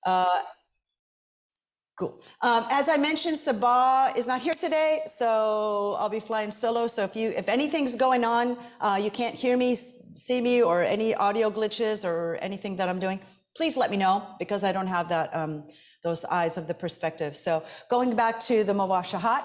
Uh, cool. As I mentioned, Sabah is not here today, so I'll be flying solo. So if anything's going on, you can't hear me, see me, or any audio glitches or anything that I'm doing, please let me know because I don't have that those eyes of the perspective. So going back to the maashaahat,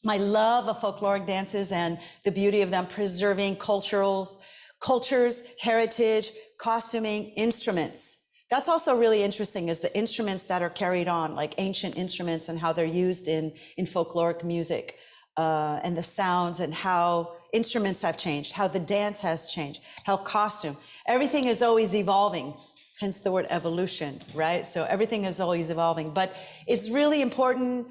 my love of folkloric dances and the beauty of them preserving cultures, heritage, costuming, instruments. That's also really interesting is the instruments that are carried on, like ancient instruments and how they're used in folkloric music and the sounds and how instruments have changed, how the dance has changed, how costume, everything is always evolving. Hence the word evolution, right? So everything is always evolving, but it's really important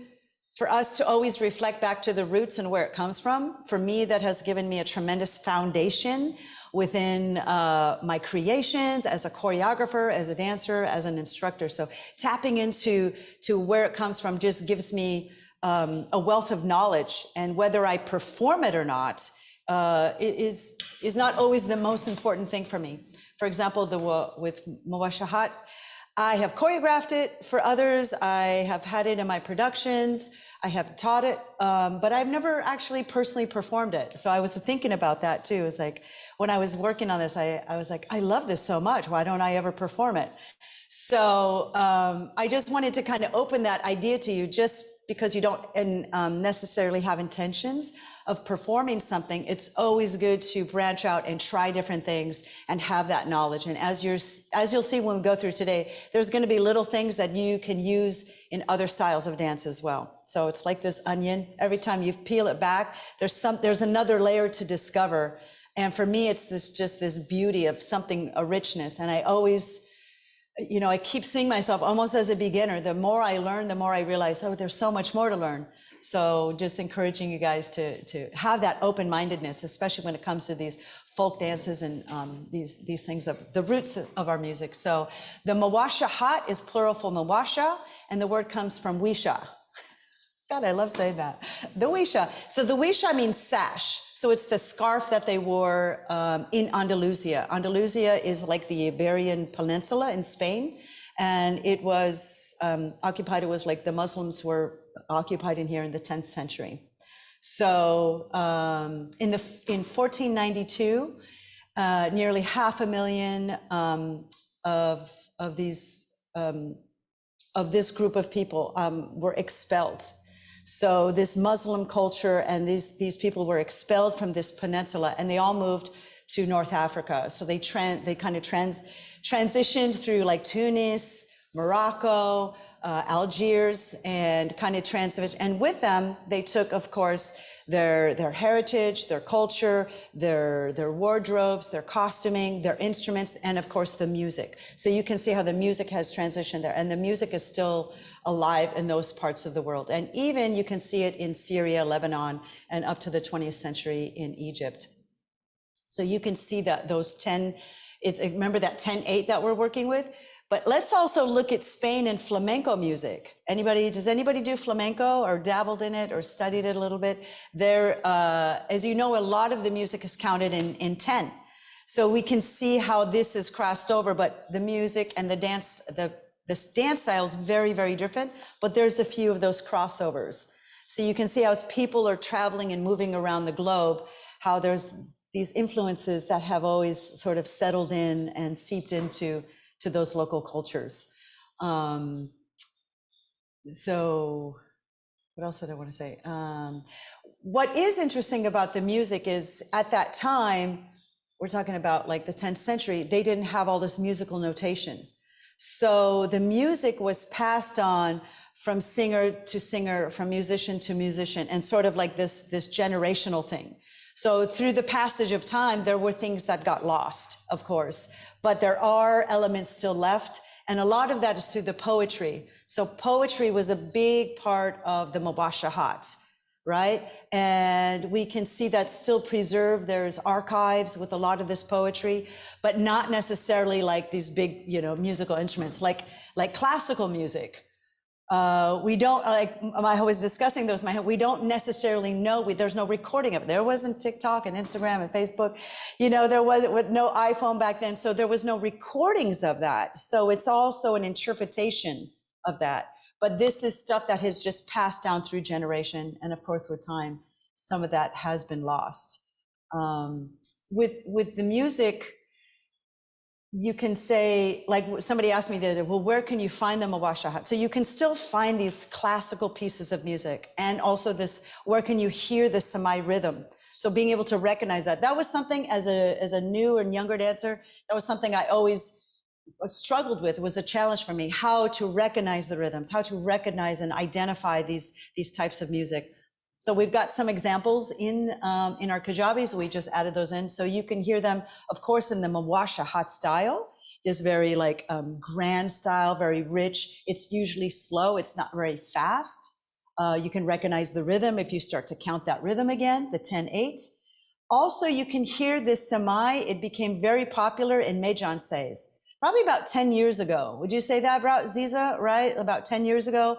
for us to always reflect back to the roots and where it comes from. For me, that has given me a tremendous foundation within my creations as a choreographer, as a dancer, as an instructor. So tapping into where it comes from just gives me a wealth of knowledge, and whether I perform it or not is not always the most important thing for me. For example, with maashaahat, I have choreographed it for others. I have had it in my productions. I have taught it, but I've never actually personally performed it. So I was thinking about that too. It's like, when I was working on this, I was like, I love this so much. Why don't I ever perform it? So I just wanted to kind of open that idea to you, just because you don't necessarily have intentions of performing something. It's always good to branch out and try different things and have that knowledge. And as you'll see when we go through today, there's going to be little things that you can use in other styles of dance as well. So it's like this onion. Every time you peel it back, there's another layer to discover. And for me, it's just this beauty of something, a richness. And I always, I keep seeing myself almost as a beginner. The more I learn, the more I realize, oh, there's so much more to learn. So just encouraging you guys to have that open-mindedness, especially when it comes to these folk dances and these things, of the roots of our music. So the maashaahat is plural for mawasha, and the word comes from wisha. God, I love saying that. The wisha. So the wisha means sash. So it's the scarf that they wore in Andalusia. Andalusia is like the Iberian Peninsula in Spain. And it was occupied, it was like the Muslims were occupied in here in the 10th century. So in 1492, nearly 500,000 of this group of people were expelled. So this Muslim culture and these people were expelled from this peninsula, and they all moved to North Africa. So they kind of transitioned through like Tunis, Morocco, Algiers, and kind of transitioned. And with them, they took, of course, their heritage, their culture, their wardrobes, their costuming, their instruments, and of course the music. So you can see how the music has transitioned there, and the music is still alive in those parts of the world. And even you can see it in Syria, Lebanon, and up to the 20th century in Egypt. So you can see that those 10, remember that 10-8 that we're working with? But let's also look at Spain and flamenco music. Does anybody do flamenco or dabbled in it or studied it a little bit? As you know, a lot of the music is counted in 10. So we can see how this is crossed over, but the music and the dance style is very, very different, but there's a few of those crossovers. So you can see how as people are traveling and moving around the globe, how there's these influences that have always sort of settled in and seeped into those local cultures. So what else did I want to say? What is interesting about the music is at that time, we're talking about like the 10th century, they didn't have all this musical notation. So the music was passed on from singer to singer, from musician to musician, and sort of like this generational thing. So through the passage of time, there were things that got lost, of course, but there are elements still left. And a lot of that is through the poetry. So poetry was a big part of the maashaahat, right? And we can see that still preserved. There's archives with a lot of this poetry, but not necessarily like these big, musical instruments, like classical music. We don't, like I was discussing those, we don't necessarily know, there's no recording of it. There wasn't TikTok and Instagram and Facebook, there was with no iPhone back then. So there was no recordings of that. So it's also an interpretation of that. But this is stuff that has just passed down through generation. And of course, with time, some of that has been lost. With the music, you can say, like somebody asked me the other day, well, where can you find the maashaahat? So you can still find these classical pieces of music, and also this, where can you hear the semi rhythm? So being able to recognize that, that was something as a new and younger dancer, that was something I always struggled with, was a challenge for me, how to recognize the rhythms, how to recognize and identify these types of music. So we've got some examples in our Kajabi, so we just added those in. So you can hear them, of course, in the maashaahat style. It's very like grand style, very rich. It's usually slow. It's not very fast. You can recognize the rhythm if you start to count that rhythm again, the 10-8. Also, you can hear this semi. It became very popular in Mejanses, probably about 10 years ago. Would you say that, Ziza, right? About 10 years ago?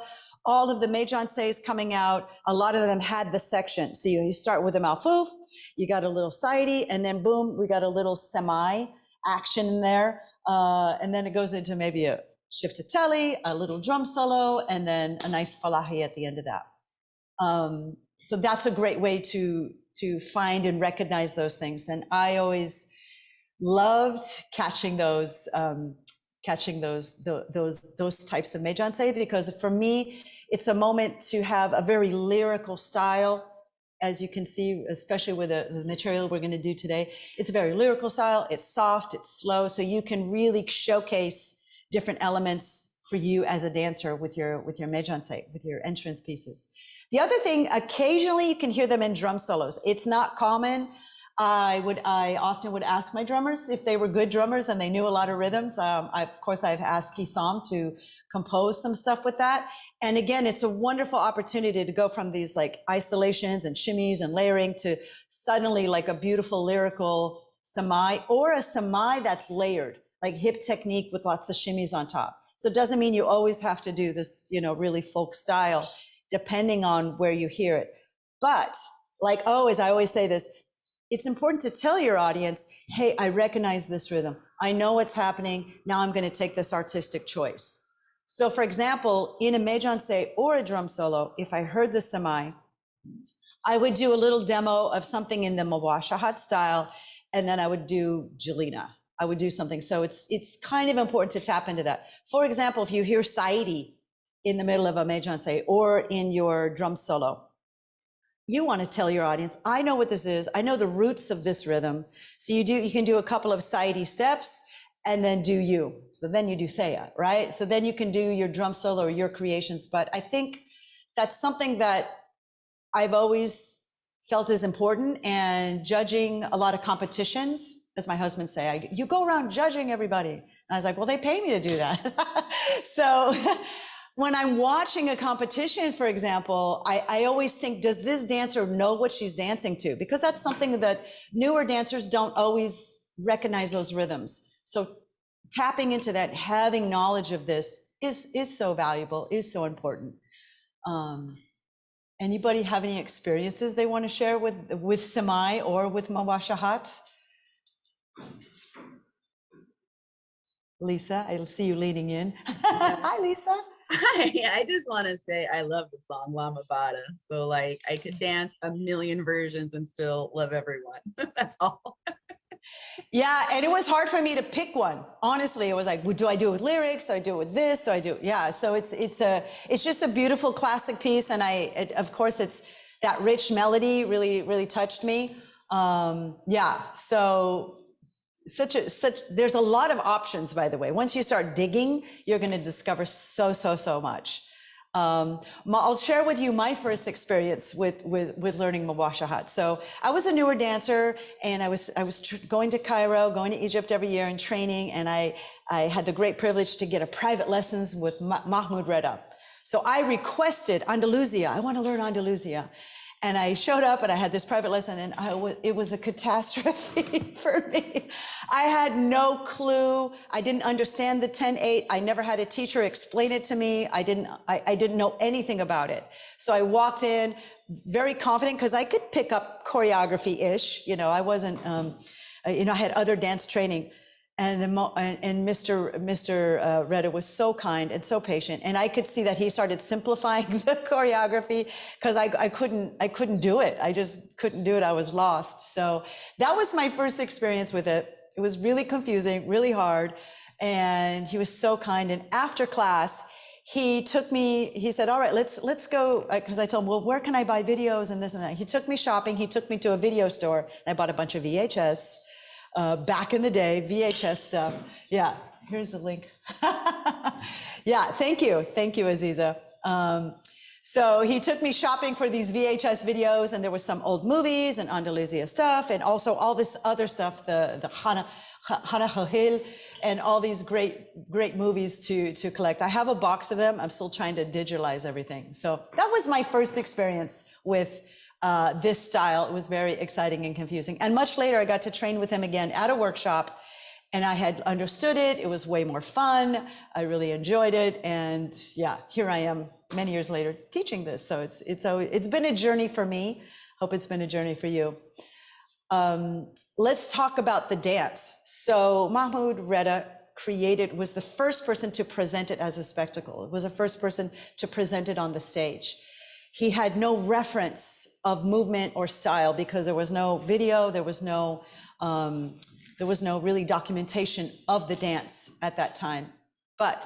All of the Mejanses coming out, a lot of them had the section. So you start with a malfouf, you got a little saidi, and then boom, we got a little semi action in there. And then it goes into maybe a shiftateli, a little drum solo, and then a nice falahi at the end of that. So that's a great way to find and recognize those things. And I always loved catching those types of Mejanse, because for me, it's a moment to have a very lyrical style. As you can see, especially with the material we're going to do today, it's a very lyrical style. It's soft, it's slow, so you can really showcase different elements for you as a dancer with your Mejanse, with your entrance pieces. The other thing, occasionally you can hear them in drum solos. It's not common. I often would ask my drummers if they were good drummers and they knew a lot of rhythms. Of course, I've asked Kisam to compose some stuff with that. And again, it's a wonderful opportunity to go from these like isolations and shimmies and layering to suddenly like a beautiful lyrical semi, or a semi that's layered, like hip technique with lots of shimmies on top. So it doesn't mean you always have to do this, really folk style, depending on where you hear it. But like always, I always say this, it's important to tell your audience, hey, I recognize this rhythm. I know what's happening. Now I'm going to take this artistic choice. So for example, in a Mejanse or a drum solo, if I heard the semi, I would do a little demo of something in the maashaahat style, and then I would do Jillina. I would do something. So it's kind of important to tap into that. For example, if you hear saidi in the middle of a Mejanse or in your drum solo, you want to tell your audience, I know what this is. I know the roots of this rhythm. So you can do a couple of saidi steps and then do you. So then you do Thea, right? So then you can do your drum solo or your creations. But I think that's something that I've always felt is important, and judging a lot of competitions, as my husband say, you go around judging everybody. And I was like, well, they pay me to do that. So when I'm watching a competition, for example, I always think, does this dancer know what she's dancing to? Because that's something that newer dancers don't always recognize, those rhythms. So tapping into that, having knowledge of this is so valuable, is so important. Anybody have any experiences they want to share with Semi or with maashaahat? Lisa, I see you leaning in. Hi, Lisa. Hi, I just want to say I love the song Lama Bada. So like I could dance a million versions and still love everyone. That's all. Yeah, and it was hard for me to pick one. Honestly, it was like, well, do I do it with lyrics? Do I do it with this? Do I do? Yeah, so it's just a beautiful classic piece, and of course it's that rich melody really touched me. Yeah, so there's a lot of options, by the way. Once you start digging, you're going to discover so much. I'll share with you my first experience with learning maashaahat. So I was a newer dancer, and I was going to Cairo, going to Egypt every year and training, and I had the great privilege to get a private lessons with Mahmoud Reda. So I requested Andalusia. I want to learn Andalusia. And I showed up and I had this private lesson, and it was a catastrophe for me. I had no clue. I didn't understand the 10-8. I never had a teacher explain it to me. I didn't know anything about it. So I walked in very confident because I could pick up choreography-ish. You know, I wasn't, you know, I had other dance training. And Mr. Reda was so kind and so patient, and I could see that he started simplifying the choreography because I couldn't do it. I just couldn't do it. I was lost. So that was my first experience with it. It was really confusing, really hard, and he was so kind. And after class, he took me. He said, "All right, let's go," because I told him, "Well, where can I buy videos and this and that?" He took me shopping. He took me to a video store, and I bought a bunch of VHS. Back in the day, VHS stuff. Yeah, here's the link. Yeah, thank you, Aziza. So he took me shopping for these VHS videos, and there was some old movies and Andalusia stuff, and also all this other stuff, the Hana Halil, and all these great movies to collect. I have a box of them. I'm still trying to digitalize everything. So that was my first experience with this style. It was very exciting and confusing. And much later, I got to train with him again at a workshop, and I had understood it. It was way more fun. I really enjoyed it. And yeah, here I am many years later teaching this. So it's been a journey for me. Hope it's been a journey for you. Let's talk about the dance. So Mahmoud Reda was the first person to present it as a spectacle. It was the first person to present it on the stage. He had no reference of movement or style because there was no video, there was no really documentation of the dance at that time. But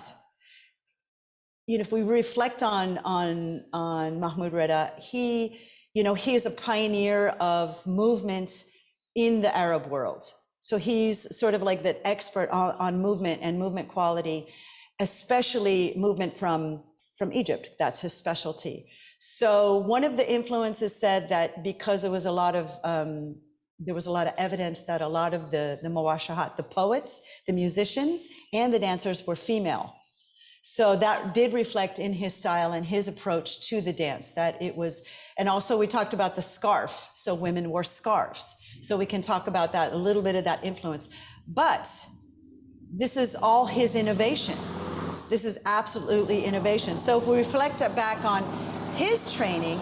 you know, if we reflect on Mahmoud Reda, he is a pioneer of movement in the Arab world. So he's sort of like that expert on movement and movement quality, especially movement from Egypt. That's his specialty. So one of the influences said that because there was a lot of evidence that a lot of the maashaahat, the poets, the musicians, and the dancers were female. So that did reflect in his style and his approach to the dance, that it was, and also we talked about the scarf. So women wore scarves. So we can talk about that, a little bit of that influence. But this is all his innovation. This is absolutely innovation. So if we reflect back on his training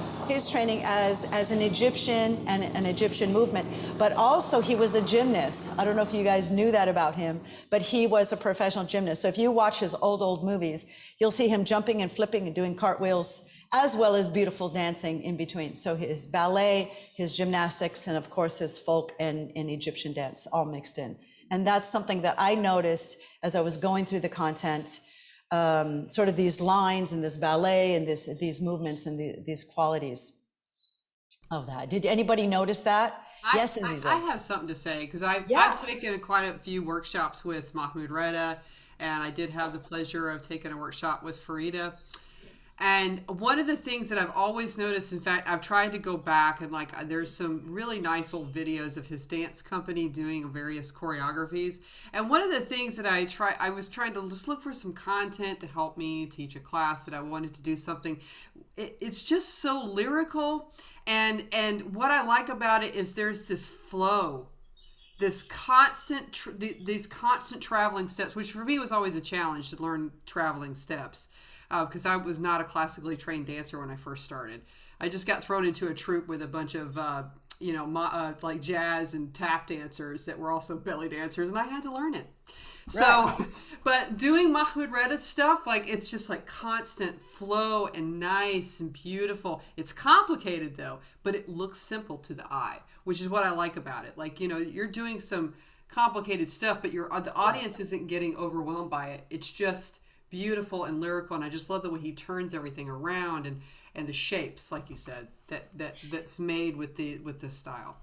as an Egyptian and an Egyptian movement, but also he was a gymnast. I don't know if you guys knew that about him, but he was a professional gymnast. So if you watch his old movies, you'll see him jumping and flipping and doing cartwheels, as well as beautiful dancing in between. So his ballet, his gymnastics, and of course his folk and Egyptian dance all mixed in. And that's something that I noticed as I was going through the content. Sort of these lines and this ballet and these movements and these qualities of that. Did anybody notice that? Yes, Aziza. I have something to say because I've taken quite a few workshops with Mahmoud Reda, and I did have the pleasure of taking a workshop with Farida. And one of the things that I've always noticed, in fact, I've tried to go back and there's some really nice old videos of his dance company doing various choreographies. And one of the things that I was trying to just look for some content to help me teach a class that I wanted to do something. It's just so lyrical. And what I like about it is there's this flow, these constant traveling steps, which for me was always a challenge to learn traveling steps. Because I was not a classically trained dancer when I first started. I just got thrown into a troupe with a bunch of, like jazz and tap dancers that were also belly dancers, and I had to learn it. Right. So, but doing Mahmoud Reda's stuff, it's just like constant flow and nice and beautiful. It's complicated though, but it looks simple to the eye, which is what I like about it. You're doing some complicated stuff, but the audience isn't getting overwhelmed by it. It's just beautiful and lyrical, and I just love the way he turns everything around and the shapes, like you said, that's made with this style.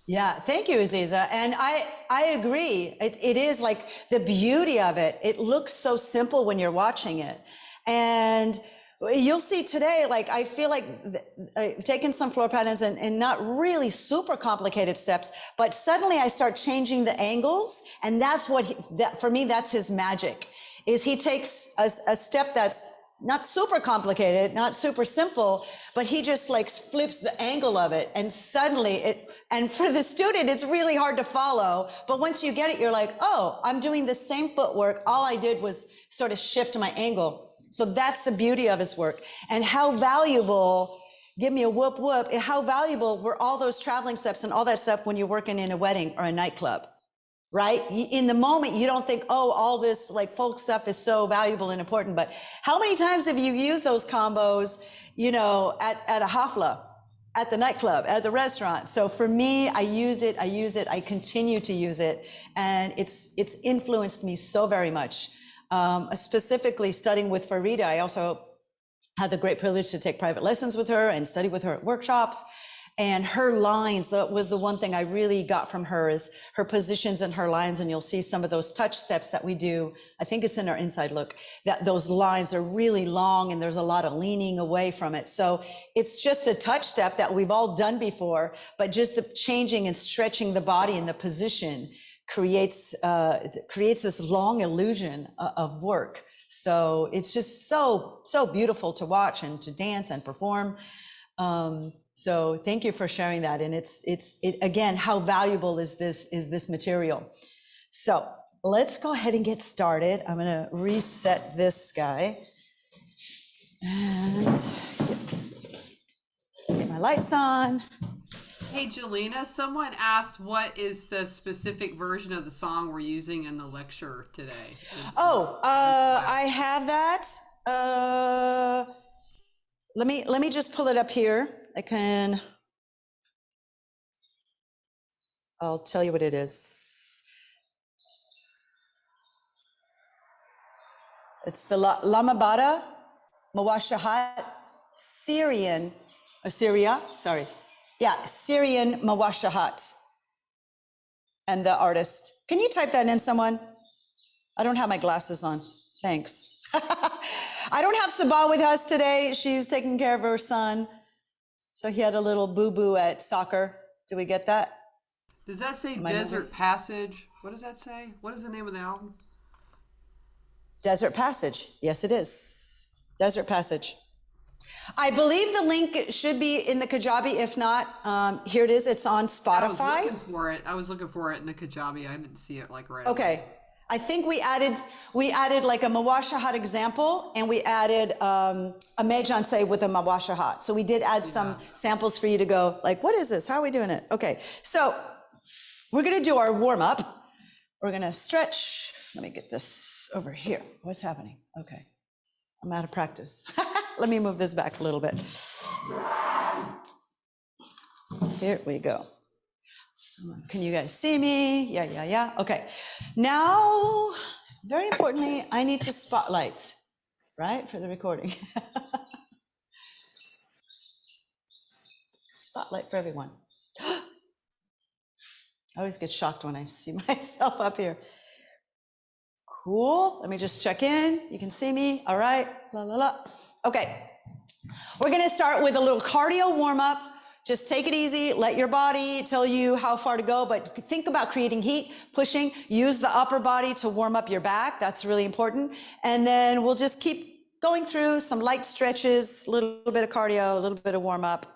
Yeah, thank you, Aziza. And I agree. It is like the beauty of it. It looks so simple when you're watching it, and you'll see today. I feel like taking some floor patterns and not really super complicated steps, but suddenly I start changing the angles, and that's for me, that's his magic. Is he takes a step that's not super complicated, not super simple, but he just like flips the angle of it. And suddenly and for the student, it's really hard to follow. But once you get it, you're like, oh, I'm doing the same footwork. All I did was sort of shift my angle. So that's the beauty of his work. And how valuable, give me a whoop whoop, how valuable were all those traveling steps and all that stuff when you're working in a wedding or a nightclub? Right? In the moment, you don't think, oh, all this like folk stuff is so valuable and important, but how many times have you used those combos, you know, at a hafla, at the nightclub, at the restaurant? So for me, I use it, I continue to use it, and it's influenced me so very much. Specifically studying with Farida, I also had the great privilege to take private lessons with her and study with her at workshops. And her lines, that was the one thing I really got from her, is her positions and her lines. And you'll see some of those touch steps that we do. I think it's in our inside look, that those lines are really long and there's a lot of leaning away from it. So it's just a touch step that we've all done before, but just the changing and stretching the body and the position creates this long illusion of work. So it's just so beautiful to watch and to dance and perform. So thank you for sharing that. And it again, how valuable is this material? So let's go ahead and get started. I'm gonna reset this guy and get my lights on. Hey, Jillina, someone asked what is the specific version of the song we're using in the lecture today? Oh, I have that. Let me just pull it up here. I'll tell you what it is. It's the Lamabada, Maashaahat, Syrian Maashaahat. And the artist. Can you type that in, someone? I don't have my glasses on. Thanks. I don't have Sabah with us today. She's taking care of her son. So he had a little boo-boo at soccer. Do we get that? Does that say Desert Passage? What does that say? What is the name of the album? Desert Passage. Yes, it is. Desert Passage. I believe the link should be in the Kajabi. If not, here it is. It's on Spotify. I was looking for it in the Kajabi. I didn't see it like right Okay. away. I think we added like a maashaahat example, and we added a mejanse with a maashaahat. So we did add some samples for you to go like, what is this? How are we doing it? Okay. So we're going to do our warm up. We're going to stretch. Let me get this over here. What's happening? Okay. I'm out of practice. Let me move this back a little bit. Here we go. Can you guys see me? Yeah. Okay. Now, very importantly, I need to spotlight, right, for the recording. Spotlight for everyone. I always get shocked when I see myself up here. Cool. Let me just check in. You can see me. All right. La la la. Okay. We're going to start with a little cardio warm up. Just take it easy. Let your body tell you how far to go, but think about creating heat, pushing. Use the upper body to warm up your back. That's really important. And then we'll just keep going through some light stretches, a little bit of cardio, a little bit of warm up.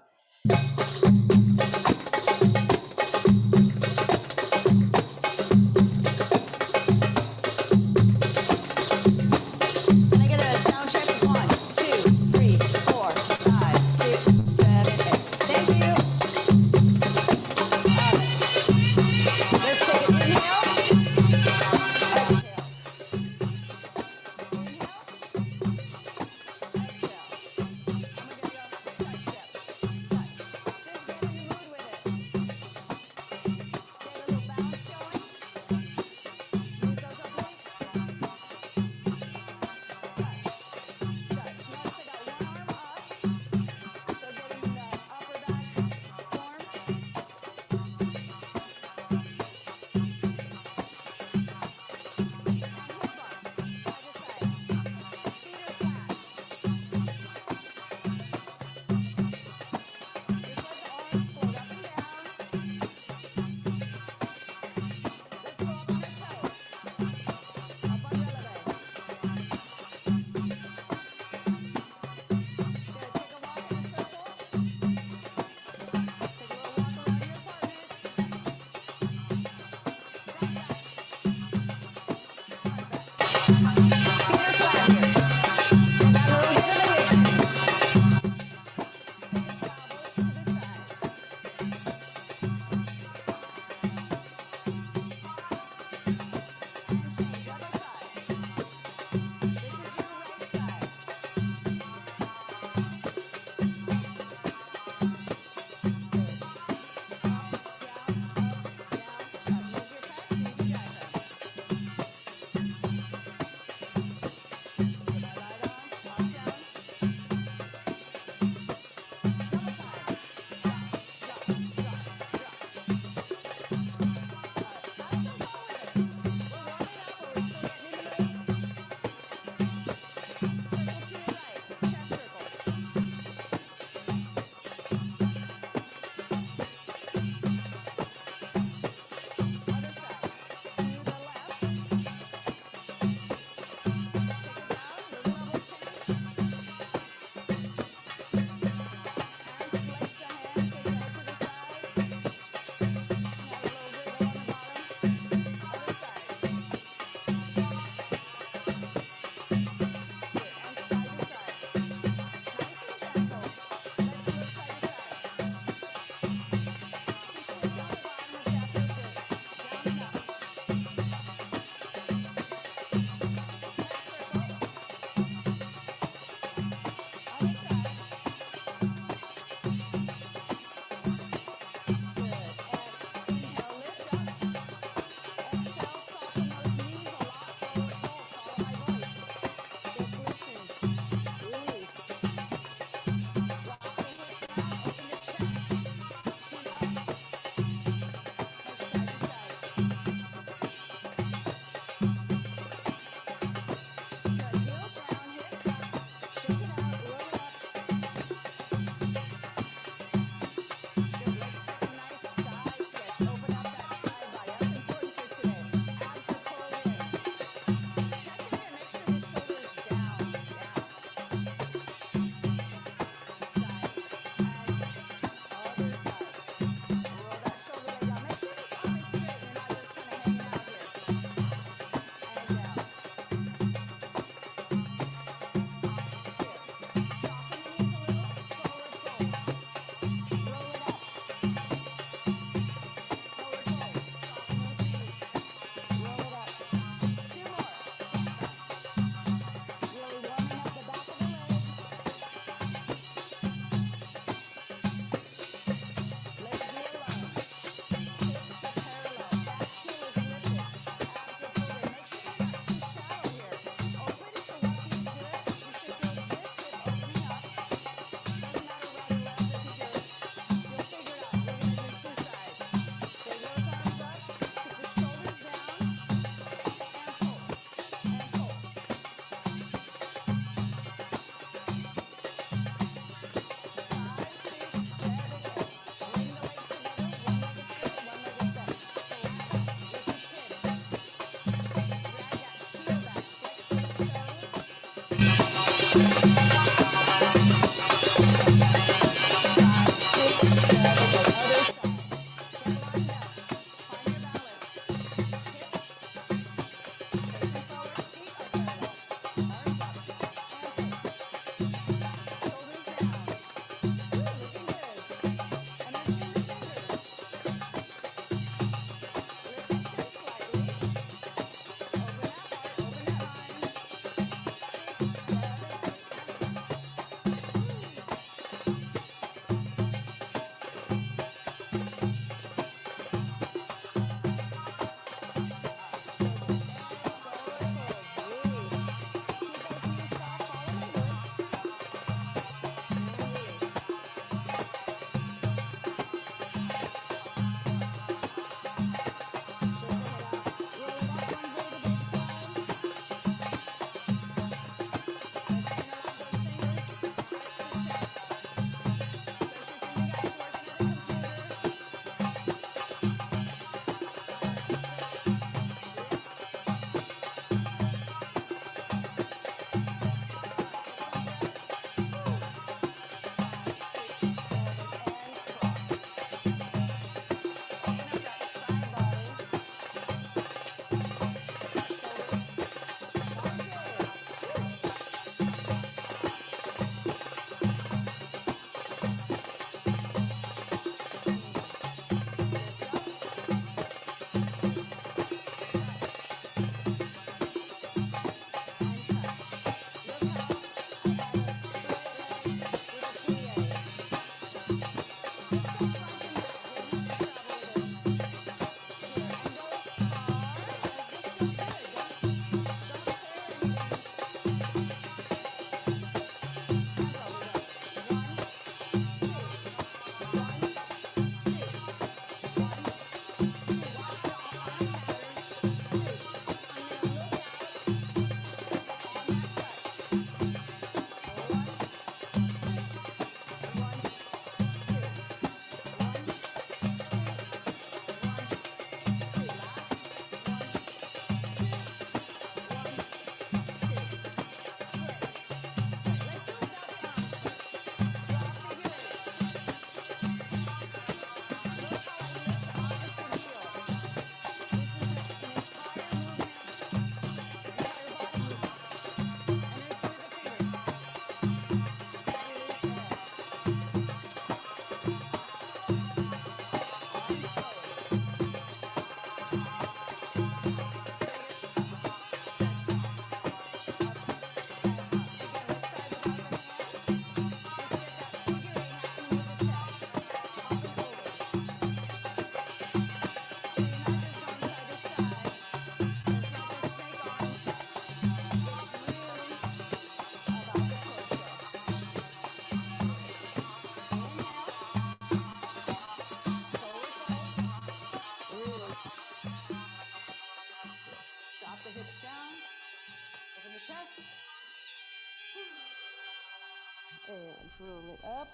And roll it up.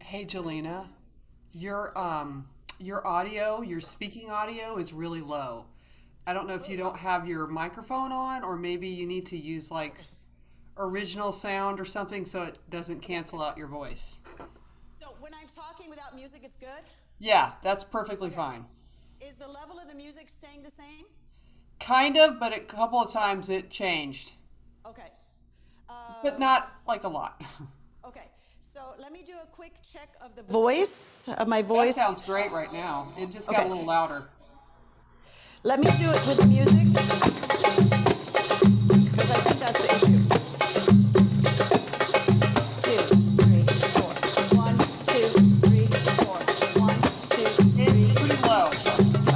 Hey, Jillina, your audio, your speaking audio is really low. I don't know if you don't have your microphone on, or maybe you need to use like original sound or something so it doesn't cancel out your voice. So when I'm talking without music, it's good? Yeah, that's perfectly fine. Is the level of the music staying the same? Kind of, but a couple of times it changed, Okay. but not like a lot. Okay. So let me do a quick check of the voice, of my That voice. sounds great right now. It just got Okay. a little louder. Let me do it with the music, because I think that's the issue. 2, 3, 4. 1, 2, 3, 4. 1, 2, 3. It's pretty low.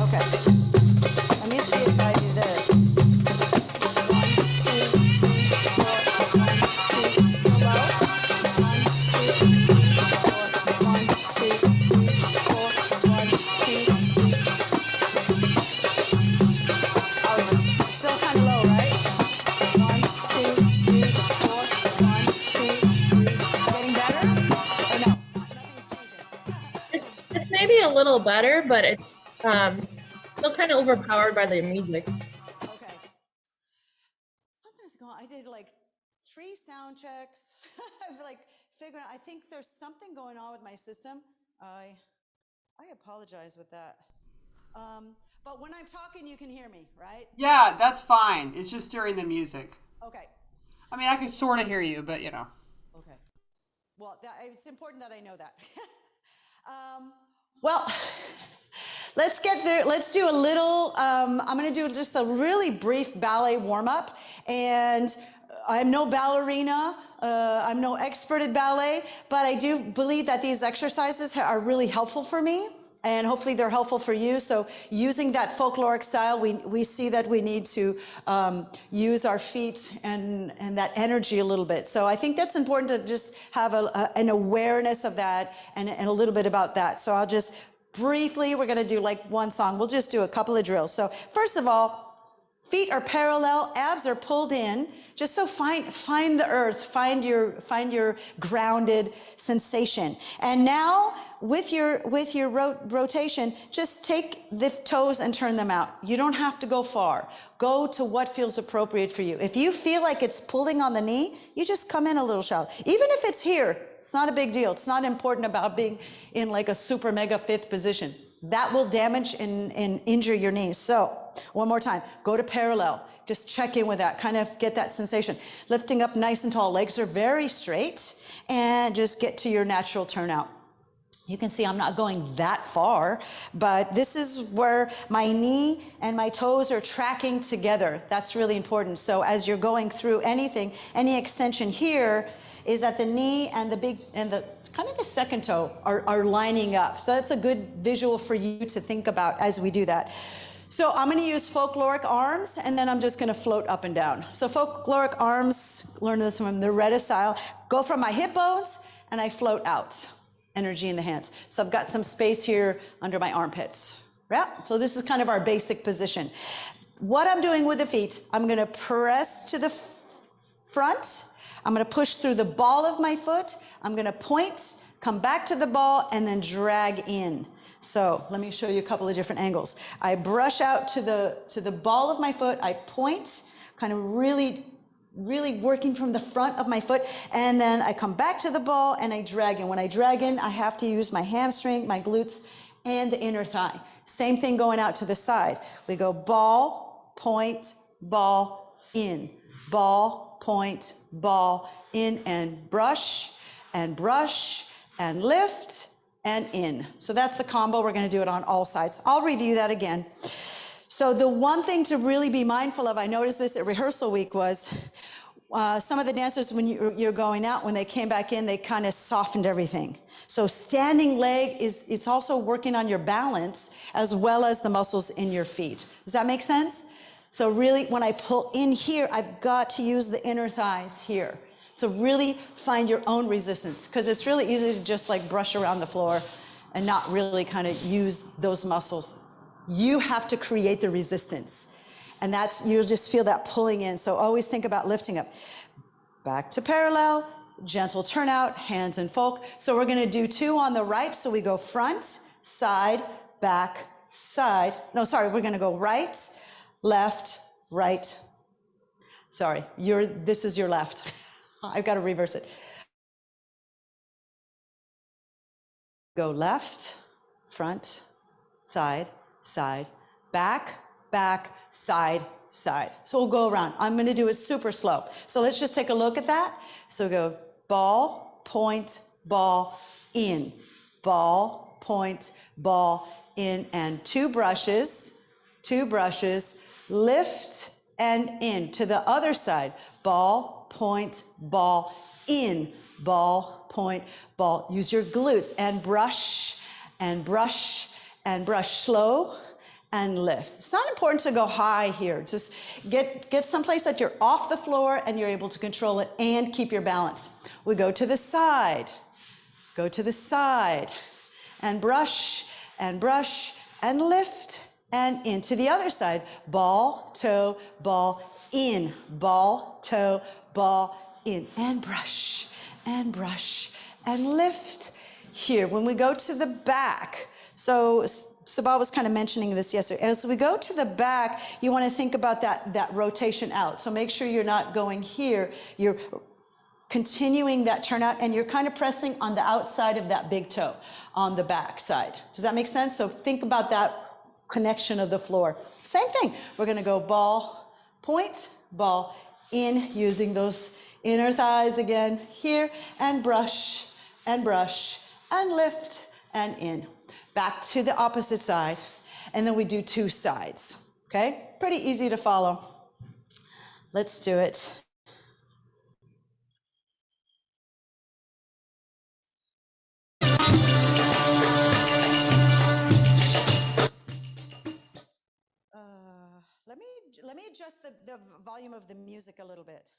Okay. Let me see if I do this. 1, 2, 3, 4. 1, 2. Still low. 1, 2, 3, 4. 1, 2, 3, 4. 1, 2, 3. Oh, it's still kind of low, right? 1, 2, 3, 4. 1, 2, 3. Getting better? Or no? Nothing's changing. It's maybe a little better, but it's still kind of overpowered by the music. Okay. Something's going on. I did like 3 sound checks. I've like figured out, I think there's something going on with my system. I apologize with that. But when I'm talking, you can hear me, right? Yeah, that's fine. It's just during the music. Okay. I mean, I can sort of hear you, but Okay. Well, it's important that I know that. Well, let's get there. Let's do a little, I'm going to do just a really brief ballet warm-up. And I'm no ballerina. I'm no expert at ballet, but I do believe that these exercises are really helpful for me. And hopefully they're helpful for you. So using that folkloric style, we see that we need to use our feet and that energy a little bit. So I think that's important to just have an awareness of that and a little bit about that. So I'll just briefly, we're gonna do like one song. We'll just do a couple of drills. So first of all, feet are parallel, abs are pulled in. Just so find the earth, find your grounded sensation. And now with your rotation, just take the toes and turn them out. You don't have to go far. Go to what feels appropriate for you. If you feel like it's pulling on the knee, you just come in a little shallow. Even if it's here, it's not a big deal. It's not important about being in like a super mega fifth position. That will damage and injure your knees. So one more time, go to parallel. Just check in with that, kind of get that sensation. Lifting up nice and tall, legs are very straight, and just get to your natural turnout. You can see I'm not going that far, but this is where my knee and my toes are tracking together. That's really important. So as you're going through anything, any extension here is that the knee and the kind of the second toe are lining up. So that's a good visual for you to think about as we do that. So I'm going to use folkloric arms, and then I'm just going to float up and down. So folkloric arms, learn this from the Reda Style, go from my hip bones, and I float out. Energy in the hands. So I've got some space here under my armpits. Yeah, so this is kind of our basic position. What I'm doing with the feet, I'm going to press to the front. I'm going to push through the ball of my foot. I'm going to point, come back to the ball, and then drag in. So let me show you a couple of different angles. I brush out to the ball of my foot. I point, kind of really working from the front of my foot, and then I come back to the ball and I drag in. When I drag in, I have to use my hamstring, my glutes, and the inner thigh. Same thing going out to the side. We go ball, point, ball, in. Ball, point, ball, in, and brush, and lift, and in. So that's the combo. We're going to do it on all sides. I'll review that again. So the one thing to really be mindful of, I noticed this at rehearsal week, was some of the dancers, when you're going out, when they came back in, they kind of softened everything. So standing leg it's also working on your balance as well as the muscles in your feet. Does that make sense? So really, when I pull in here, I've got to use the inner thighs here. So really find your own resistance, because it's really easy to just like brush around the floor and not really kind of use those muscles. You have to create the resistance. And you'll just feel that pulling in. So always think about lifting up. Back to parallel, gentle turnout, hands and folk. So we're gonna do 2 on the right. So we go front, side, back, side. No, sorry, we're gonna go right, left, right. Sorry, this is your left. I've got to reverse it. Go left, front, side, side, back, back, side, side. So we'll go around. I'm going to do it super slow. So let's just take a look at that. So go ball, point, ball, in. Ball, point, ball, in. And 2 brushes, lift and in. To the other side. Ball, point, ball, in. Ball, point, ball. Use your glutes and brush and brush and brush. Slow and lift. It's not important to go high here. Just get someplace that you're off the floor and you're able to control it and keep your balance. We go to the side. Go to the side and brush and brush and lift and into the other side. Ball, toe, ball, in. Ball, toe, ball, in. And brush and brush and lift here. When we go to the back, so Sabah was kind of mentioning this yesterday. As we go to the back, you want to think about that rotation out. So make sure you're not going here. You're continuing that turnout and you're kind of pressing on the outside of that big toe on the back side. Does that make sense? So think about that connection of the floor. Same thing. We're going to go ball, point, ball, in, using those inner thighs again here, and brush and lift and in. Back to the opposite side, and then we do 2 sides, okay? Pretty easy to follow. Let's do it. Let me adjust the volume of the music a little bit.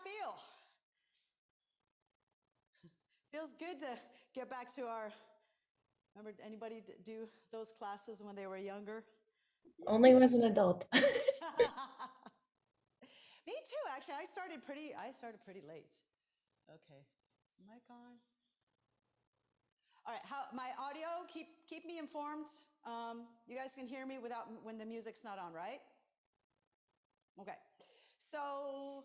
feel? Feels good to get back to our, remember anybody do those classes when they were younger? Only as an adult. Me too, actually. I started pretty late. Okay. Is the mic on? All right, my audio, keep me informed. You guys can hear me without when the music's not on, right? Okay. So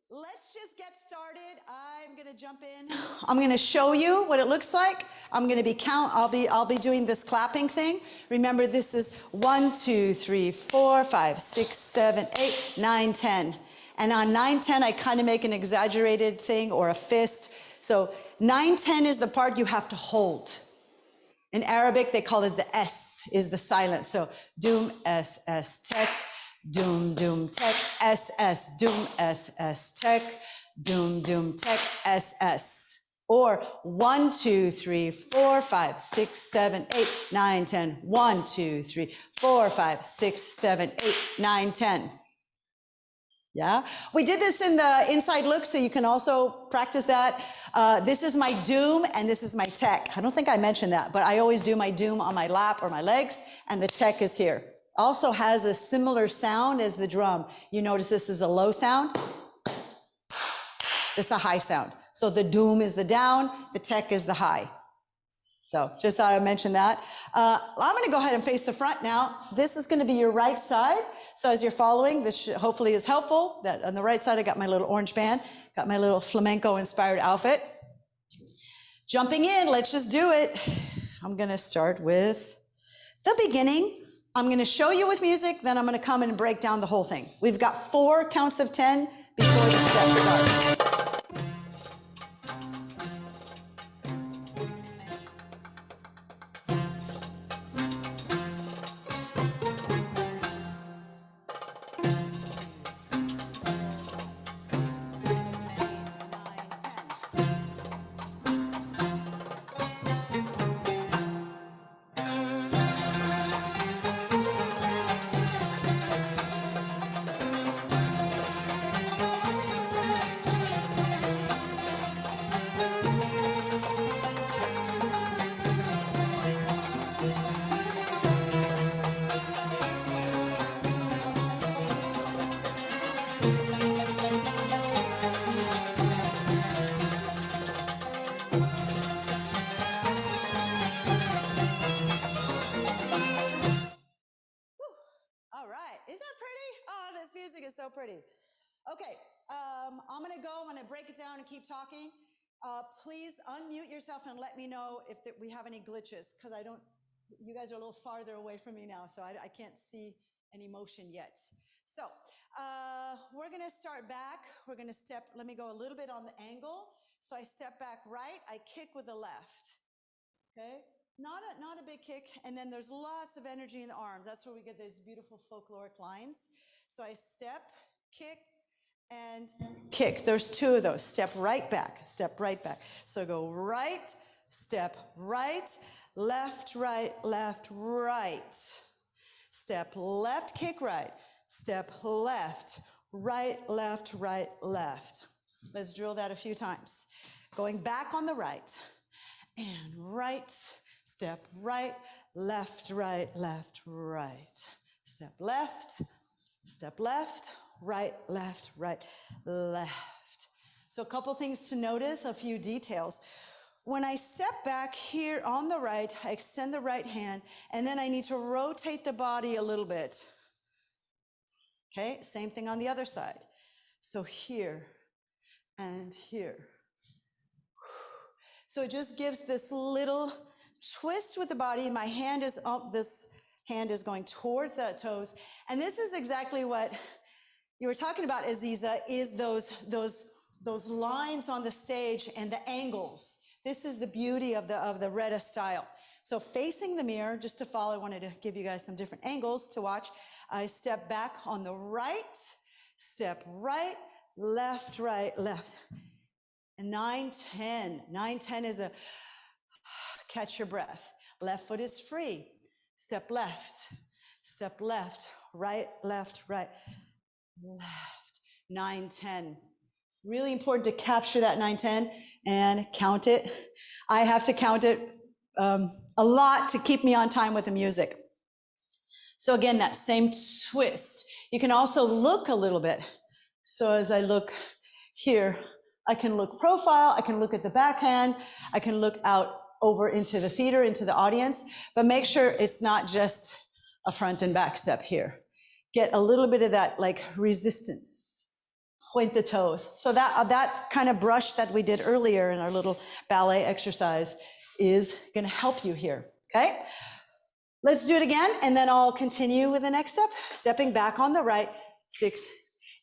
let's just get started. I'm gonna jump in. I'm gonna show you what it looks like. I'm gonna I'll be doing this clapping thing. Remember, this is 1, 2, 3, 4, 5, 6, 7, 8, 9, 10. And on 9, 10, I kind of make an exaggerated thing or a fist. So 9, 10 is the part you have to hold. In Arabic, they call it the S, is the silence. So doom, S, S, tek, doom, doom, tek, S, S, doom, S, S, tek, doom, doom, tek, S, S. Or 1, 2, 3, 4, 5, 6, 7, 8, 9, 10. 1, 2, 3, 4, 5, 6, 7, 8, 9, 10. Yeah, we did this in the inside look, so you can also practice that. This is my doom and this is my tek. I don't think I mentioned that, but I always do my doom on my lap or my legs, and the tek is here. Also has a similar sound as the drum. You notice this is a low sound. This is a high sound. So the doom is the down, the tek is the high. So just thought I'd mention that. I'm gonna go ahead and face the front now. This is gonna be your right side. So as you're following, this hopefully is helpful. That on the right side, I got my little orange band, got my little flamenco inspired outfit. Jumping in, let's just do it. I'm gonna start with the beginning. I'm gonna show you with music, then I'm gonna come in and break down the whole thing. We've got 4 counts of 10 before the steps start. All right, is that pretty? Oh, this music is so pretty. Okay, I'm gonna break it down and keep talking. Please unmute yourself and let me know if we have any glitches, because you guys are a little farther away from me now, so I can't see any motion yet. So we're gonna start back. We're gonna let me go a little bit on the angle. So I step back right, I kick with the left, okay? Not a big kick, and then there's lots of energy in the arms. That's where we get these beautiful folkloric lines. So I step, kick, and kick. There's 2 of those. Step right back, step right back. So I go right, step right, left, right, left, right. Step left, kick right. Step left, right, left, right, left. Let's drill that a few times. Going back on the right, and right, step right, left, right, left, right. Step left, right, left, right, left. So a couple things to notice, a few details. When I step back here on the right, I extend the right hand, and then I need to rotate the body a little bit. Okay, same thing on the other side. So here and here. So it just gives this little twist with the body. My hand is up, this hand is going towards that toes. And this is exactly what you were talking about, Aziza, is those lines on the stage and the angles. This is the beauty of the Reda style. So facing the mirror, just to follow, I wanted to give you guys some different angles to watch. I step back on the right, step right, left, left. And 9, 10. 9, 10 is a catch your breath. Left foot is free. Step left, right, left, 9, 10. Really important to capture that 9-10 and count it. I have to count it a lot to keep me on time with the music. So again, that same twist. You can also look a little bit. So as I look here, I can look profile, I can look at the backhand, I can look out over into the theater, into the audience, but make sure it's not just a front and back step here. Get a little bit of that like resistance. Point the toes. So that kind of brush that we did earlier in our little ballet exercise is gonna help you here, okay? Let's do it again, and then I'll continue with the next step. Stepping back on the right, 6,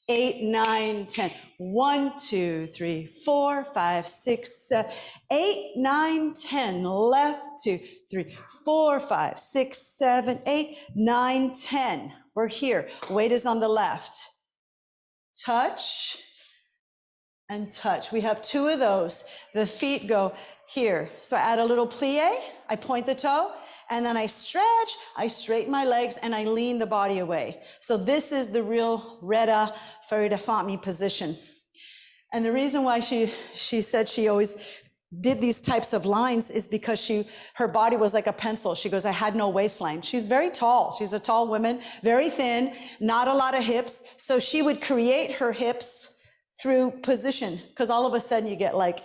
8, 9, 10. 1, 2, 3, 4, 5, 6, 7, 8, 9, 10. Left, 2, 3, 4, 5, 6, 7, 8, 9, 10. We're here. Weight is on the left. Touch and touch. We have 2 of those. The feet go here. So I add a little plie, I point the toe, and then I stretch, I straighten my legs, and I lean the body away. So this is the real Reda Farida Fatmi position. And the reason why she said she always did these types of lines is because her body was like a pencil. She goes, I had no waistline. She's very tall. She's a tall woman, very thin, not a lot of hips. So she would create her hips through position, because all of a sudden you get like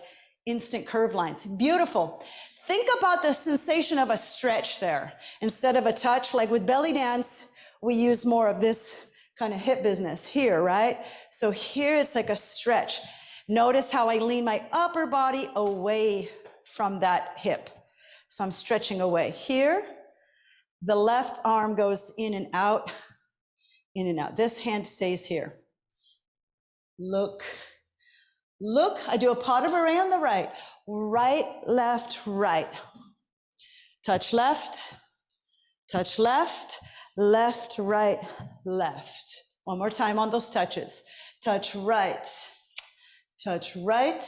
instant curve lines. Beautiful. Think about the sensation of a stretch there instead of a touch. Like with belly dance, we use more of this kind of hip business here, right? So here it's like a stretch. Notice how I lean my upper body away from that hip. So I'm stretching away. Here, the left arm goes in and out, in and out. This hand stays here. Look, look, I do a pas de bourrée on the right. Right, left, right. Touch left, left, right, left. One more time on those touches. Touch right, right,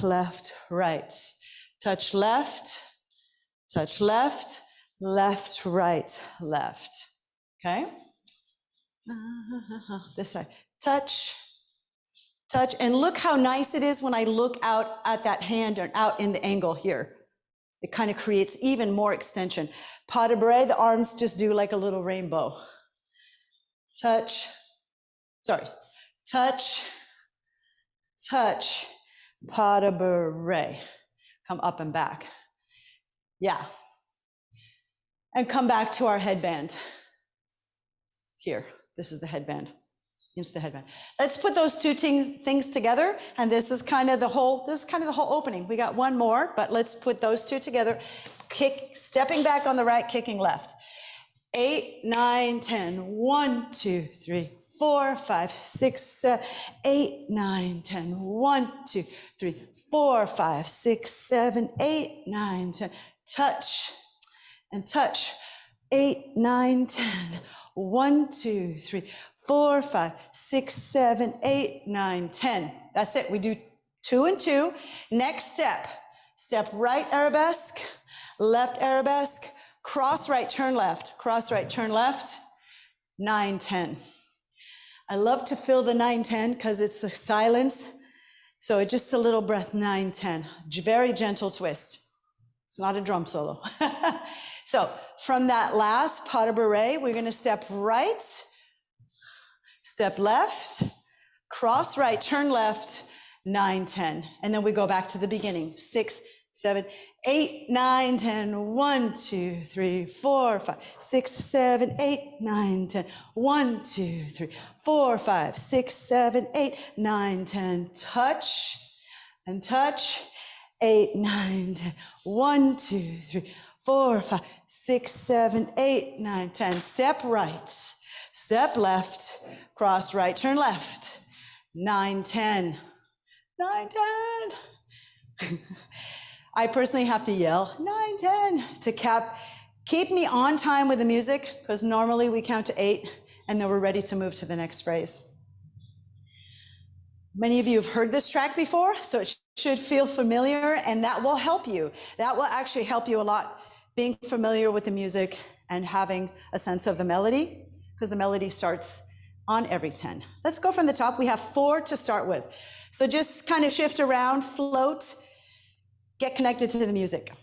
left, right. Touch left, left, right, left. Okay? This side. Touch, touch, and look how nice it is when I look out at that hand and out in the angle here. It kind of creates even more extension. Pas de bourrée, the arms just do like a little rainbow. Touch, sorry, touch, touch, pas de bourrée. Come up and back. Yeah. And come back to our headband. Here, this is the headband. Here's the headband. Let's put those 2 things together, and this is kind of the whole opening. We got one more, but let's put those 2 together. Kick, stepping back on the right, kicking left. 8, 9, 10. 1, 2, 3, 4, 5, 6, 7, 8, 9, 10. 1, 2, 3, 4, 5, 6, 7, 8, 9, 10. Touch and touch. 8, 9, 10. 1, 2, 3, 4, 5, 6, 7, 8, 9, 10. That's it. We do 2 and 2. Next step. Step right arabesque, left arabesque, cross right, turn left, cross right, turn left, 9, 10. I love to feel the 9, 10 because it's a silence. So it's just a little breath, 9, 10. Very gentle twist. It's not a drum solo. So from that last pas de bourrée, we're going to step right, step left, cross right, turn left, 9, 10. And then we go back to the beginning. 6, 7, 8, 9, 10. 1, 2, 3, 4, 5, 6, 7, 8, 9, 10. 1, 2, 3, 4, 5, 6, 7, 8, 9, 10. Touch and touch. 8, 9, 10. 1, 2, 3, 4, 5, 6, 7, 8, 9, 10. Step right, step left, cross right, turn left. 9, 10. 9, 10. I personally have to yell 9, 10 to keep me on time with the music, because normally we count to 8 and then we're ready to move to the next phrase. Many of you have heard this track before, so it should feel familiar, and that will help you. That will actually help you a lot, being familiar with the music and having a sense of the melody, because the melody starts on every 10. Let's go from the top. We have 4 to start with. So just kind of shift around, float, get connected to the music.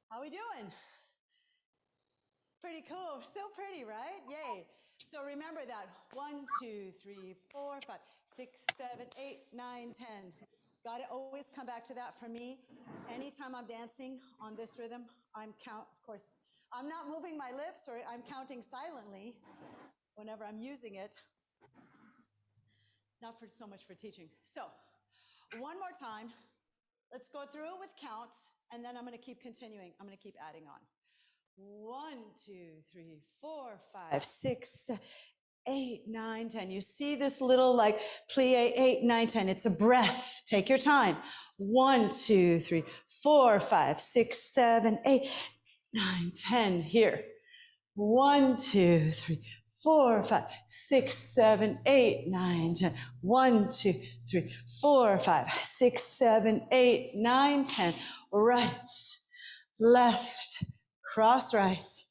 How we doing? Pretty cool. So pretty, right? Yay. So remember that. 1, 2, 3, 4, 5, 6, 7, 8, 9, 10. Got to always come back to that for me. Anytime I'm dancing on this rhythm, of course, I'm not moving my lips or I'm counting silently whenever I'm using it. Not for so much for teaching. So one more time. Let's go through it with counts, and then I'm going to keep continuing. I'm going to keep adding on. 1, 2, 3, 4, 5, 6, 8, 9, 10. You see this little like plie 8, 9, 10. It's a breath. Take your time. 1, 2, 3, 4, 5, 6, 7, 8, 9, 10. Here. 1, 2, 3, 4, 5, 6, 7, 8, 9, 10. 1, 2, 3, 4, 5, 6, 7, 8, 9, 10. Right, left, cross right,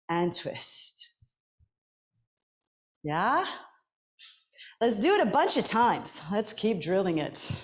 and twist. Yeah? Let's do it a bunch of times. Let's keep drilling it.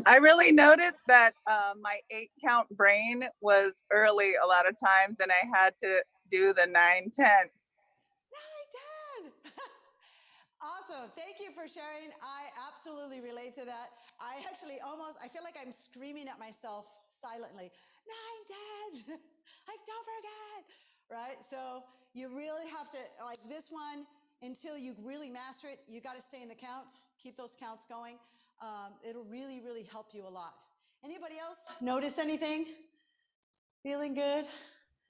I really noticed that my 8 count brain was early a lot of times, and I had to do the 9, 10. 9, 10. Awesome. Thank you for sharing. I absolutely relate to that. I feel like I'm screaming at myself silently. 9, 10. Like, don't forget. Right? So you really have to, like this one, until you really master it, you got to stay in the counts. Keep those counts going. It'll really, really help you a lot. Anybody else notice anything? Feeling good?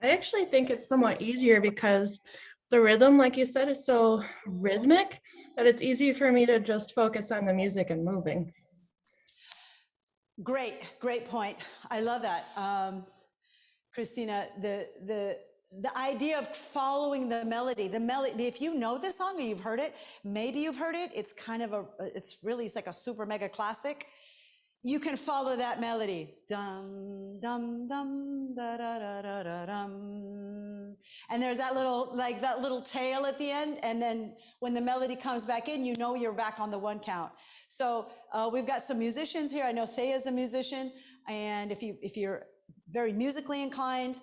I actually think it's somewhat easier because the rhythm, like you said, is so rhythmic that it's easy for me to just focus on the music and moving. Great point. I love that. Christina, the the idea of following the melody, if you know this song or you've heard it, maybe you've heard it, it's kind of it's like a super mega classic. You can follow that melody. Dum, dum, dum, da, da, da, da, da, dum. And there's that little tail at the end. And then when the melody comes back in, you know you're back on the one count. So we've got some musicians here. I know Thea's a musician. And if you're very musically inclined,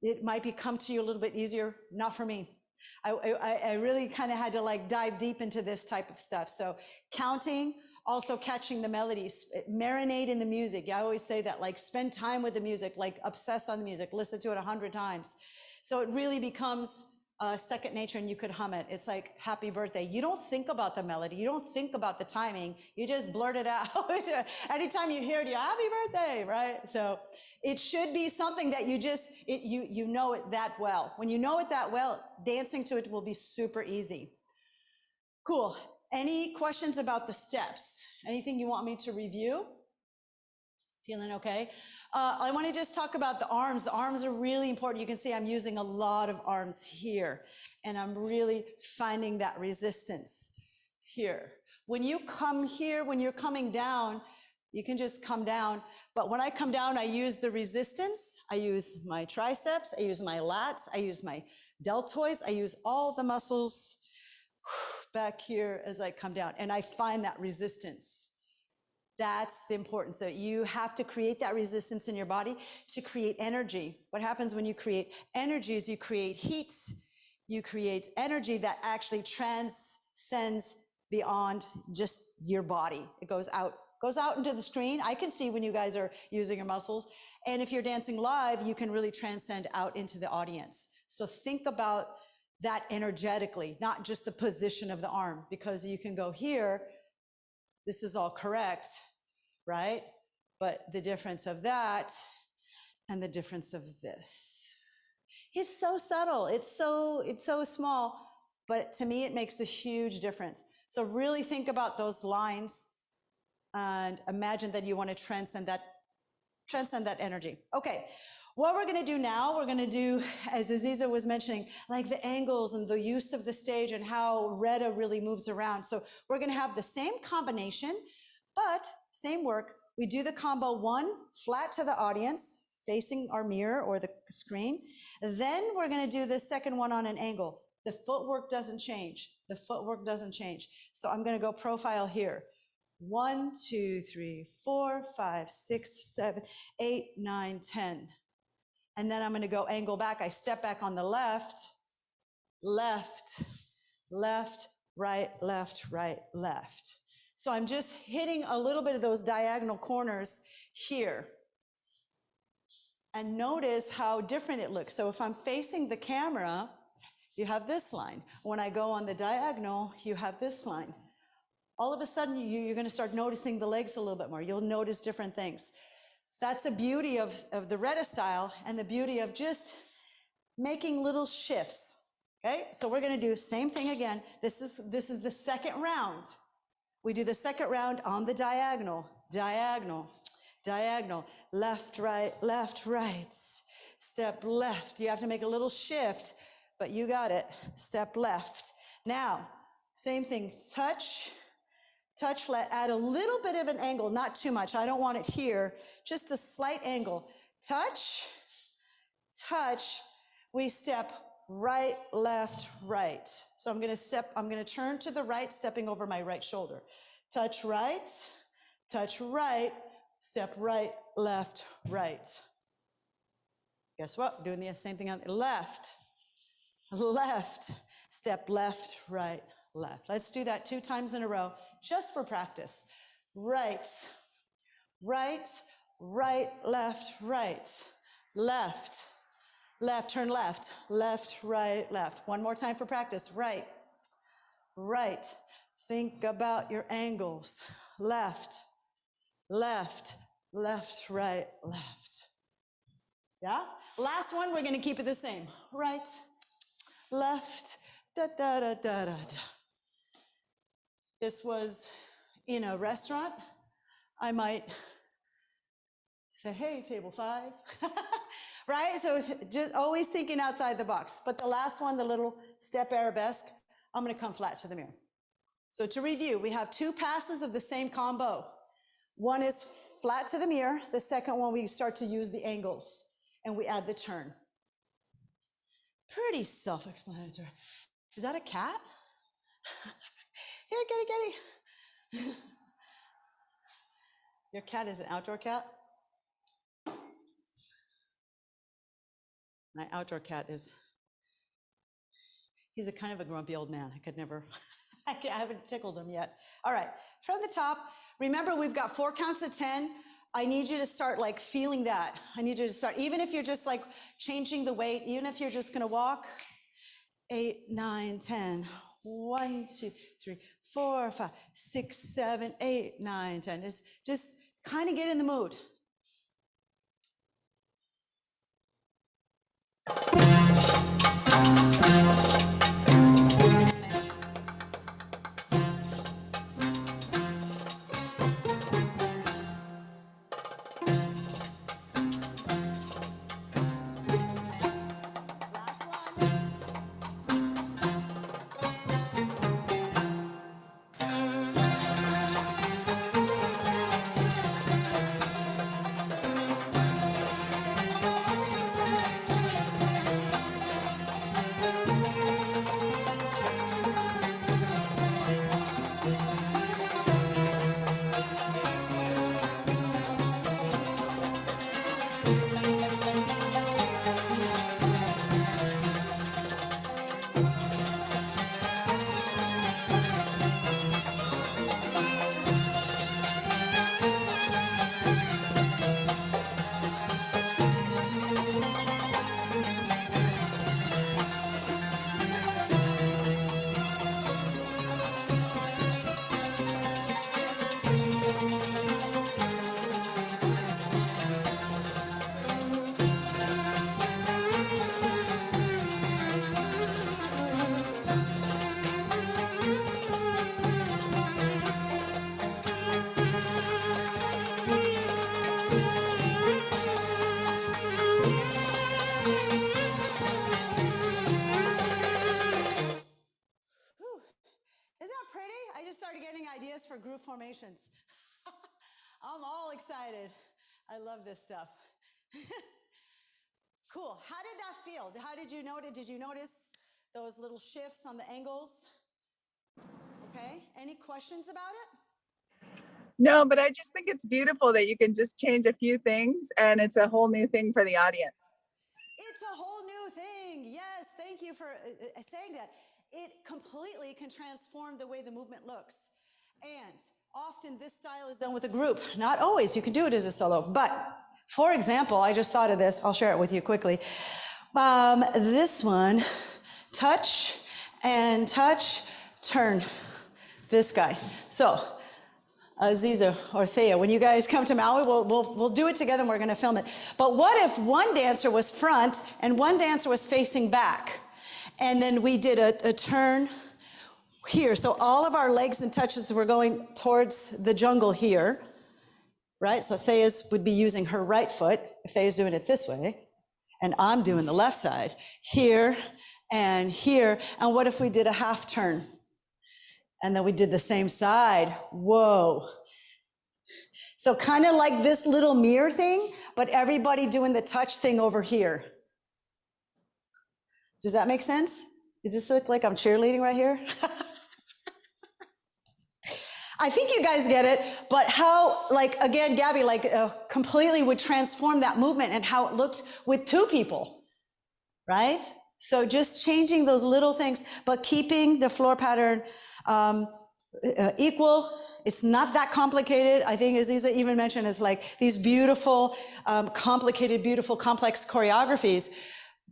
it might come to you a little bit easier. Not for me. I really kind of had to like dive deep into this type of stuff. So counting, also catching the melodies, marinate in the music. I always say that, like, spend time with the music, like obsess on the music, listen to it 100 times. So it really becomes second nature, and you could hum it. It's like happy birthday. You don't think about the melody. You don't think about the timing. You just blurt it out. Anytime you hear it, you're happy birthday, right? So it should be something that you know it that well. When you know it that well, dancing to it will be super easy. Cool. Any questions about the steps? Anything you want me to review? Feeling okay? I want to just talk about the arms. The arms are really important. You can see I'm using a lot of arms here, and I'm really finding that resistance here. When you come here, when you're coming down, you can just come down. But when I come down, I use the resistance. I use my triceps. I use my lats. I use my deltoids. I use all the muscles back here as I come down, and I find that resistance. That's the importance. So you have to create that resistance in your body to create energy. What happens when you create energy is you create heat. You create energy that actually transcends beyond just your body. It goes out into the screen. I can see when you guys are using your muscles. And if you're dancing live, you can really transcend out into the audience. So think about that energetically, not just the position of the arm, because you can go here. This is all correct, right? But the difference of that and the difference of this, it's so subtle. It's so small, but to me, it makes a huge difference. So really think about those lines and imagine that you want to transcend that energy. Okay. What we're going to do now, we're going to do, as Aziza was mentioning, like the angles and the use of the stage and how Reda really moves around. So we're going to have the same combination, but same work. We do the combo one, flat to the audience, facing our mirror or the screen. Then we're going to do the second one on an angle. The footwork doesn't change. The footwork doesn't change. So I'm going to go profile here. 1, 2, 3, 4, 5, 6, 7, 8, 9, 10. And then I'm going to go angle back. I step back on the left, left, left, right, left, right, left. So I'm just hitting a little bit of those diagonal corners here. And notice how different it looks. So if I'm facing the camera, you have this line. When I go on the diagonal, you have this line. All of a sudden, you're going to start noticing the legs a little bit more. You'll notice different things. So that's the beauty of the Reda style and the beauty of just making little shifts. Okay, so we're going to do the same thing again. This is the second round. We do the second round on the diagonal, diagonal, diagonal, left, right, step left. You have to make a little shift, but you got it. Step left. Now, same thing, touch, add a little bit of an angle, not too much. I don't want it here, just a slight angle. Touch, we step right, left, right. So I'm going to turn to the right, stepping over my right shoulder. Touch right, step right, left, right. Guess what? Doing the same thing on the left, step left, right, left. Let's do that 2 times in a row, just for practice. Right, left, left, turn left, right, left. One more time for practice. Right. Think about your angles. Left, right, left. Yeah? Last one, we're going to keep it the same. Right, left, da, da, da, da, da, da. This was in a restaurant. I might Say, hey, table 5. Right? So it's just always thinking outside the box. But the last one, the little step arabesque, I'm going to come flat to the mirror. So to review, we have 2 passes of the same combo. One is flat to the mirror. The second one, we start to use the angles and we add the turn. Pretty self-explanatory. Is that a cat? Here, kitty. Your cat is an outdoor cat? My outdoor cat he's a kind of a grumpy old man. I could never, I haven't tickled him yet. All right, from the top, remember we've got 4 counts of 10. I need you to start like feeling that. I need you to start, even if you're just like changing the weight, even if you're just gonna walk, 8, 9, 10. 1, 2, 3, 4, 5, 6, 7, 8, 9, 10. It's just kind of get in the mood. Ideas for group formations. I'm all excited. I love this stuff. Cool. How did that feel? How did you notice? Did you notice those little shifts on the angles? Okay. Any questions about it? No, but I just think it's beautiful that you can just change a few things and it's a whole new thing for the audience. It's a whole new thing. Yes. Thank you for saying that. It completely can transform the way the movement looks. And often this style is done with a group. Not always. You can do it as a solo. But for example, I just thought of this. I'll share it with you quickly. This one, touch and touch, turn. This guy. So Aziza or Thea, when you guys come to Maui, we'll do it together and we're going to film it. But what if one dancer was front and one dancer was facing back? And then we did a turn here. So all of our legs and touches were going towards the jungle here, right? So Thea's would be using her right foot, if Thea's doing it this way, and I'm doing the left side, here and here. And what if we did a half turn? And then we did the same side. Whoa. So kind of like this little mirror thing, but everybody doing the touch thing over here. Does that make sense? Does this look like I'm cheerleading right here? I think you guys get it, but how, like, again, Gabby, like completely would transform that movement and how it looked with 2 people, right? So just changing those little things, but keeping the floor pattern equal. It's not that complicated. I think Aziza even mentioned it's like these beautiful, complicated, beautiful, complex choreographies,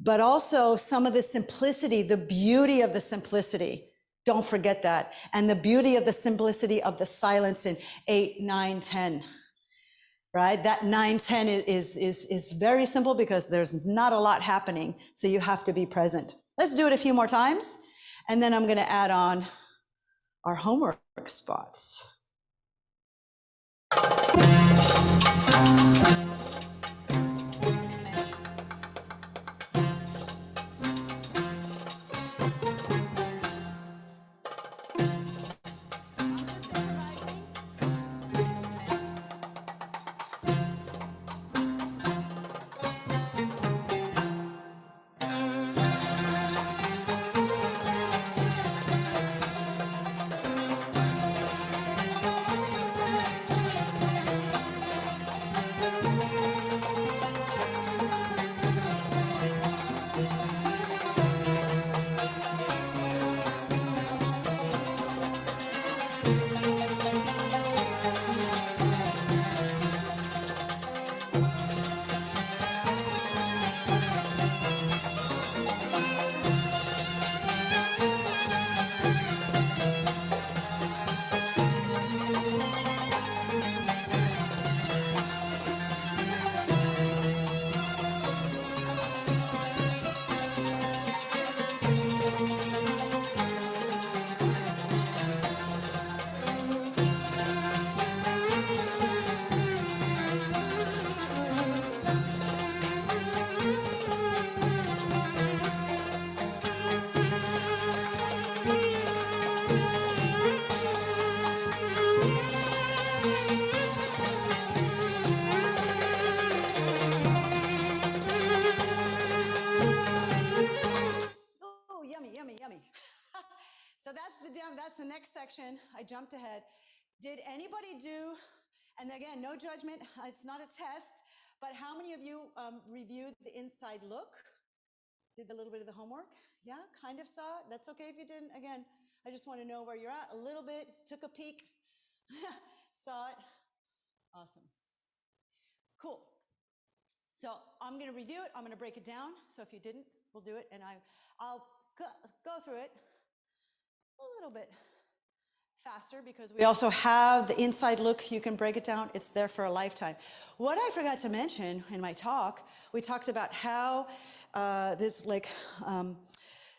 but also some of the simplicity, the beauty of the simplicity. Don't forget that. And the beauty of the simplicity of the silence in 8, 9, 10, right? That 9, 10 is very simple because there's not a lot happening. So you have to be present. Let's do it a few more times. And then I'm going to add on our homework spots. I jumped ahead. Did anybody do, and again, no judgment, it's not a test, but how many of you reviewed the inside look? Did a little bit of the homework? Yeah, kind of saw it. That's okay if you didn't. Again, I just want to know where you're at. A little bit, took a peek, saw it. Awesome. Cool. So I'm going to review it. I'm going to break it down. So if you didn't, we'll do it. And I'll go through it a little bit faster because we also have the inside look. You can break it down. It's there for a lifetime. What I forgot to mention in my talk, we talked about how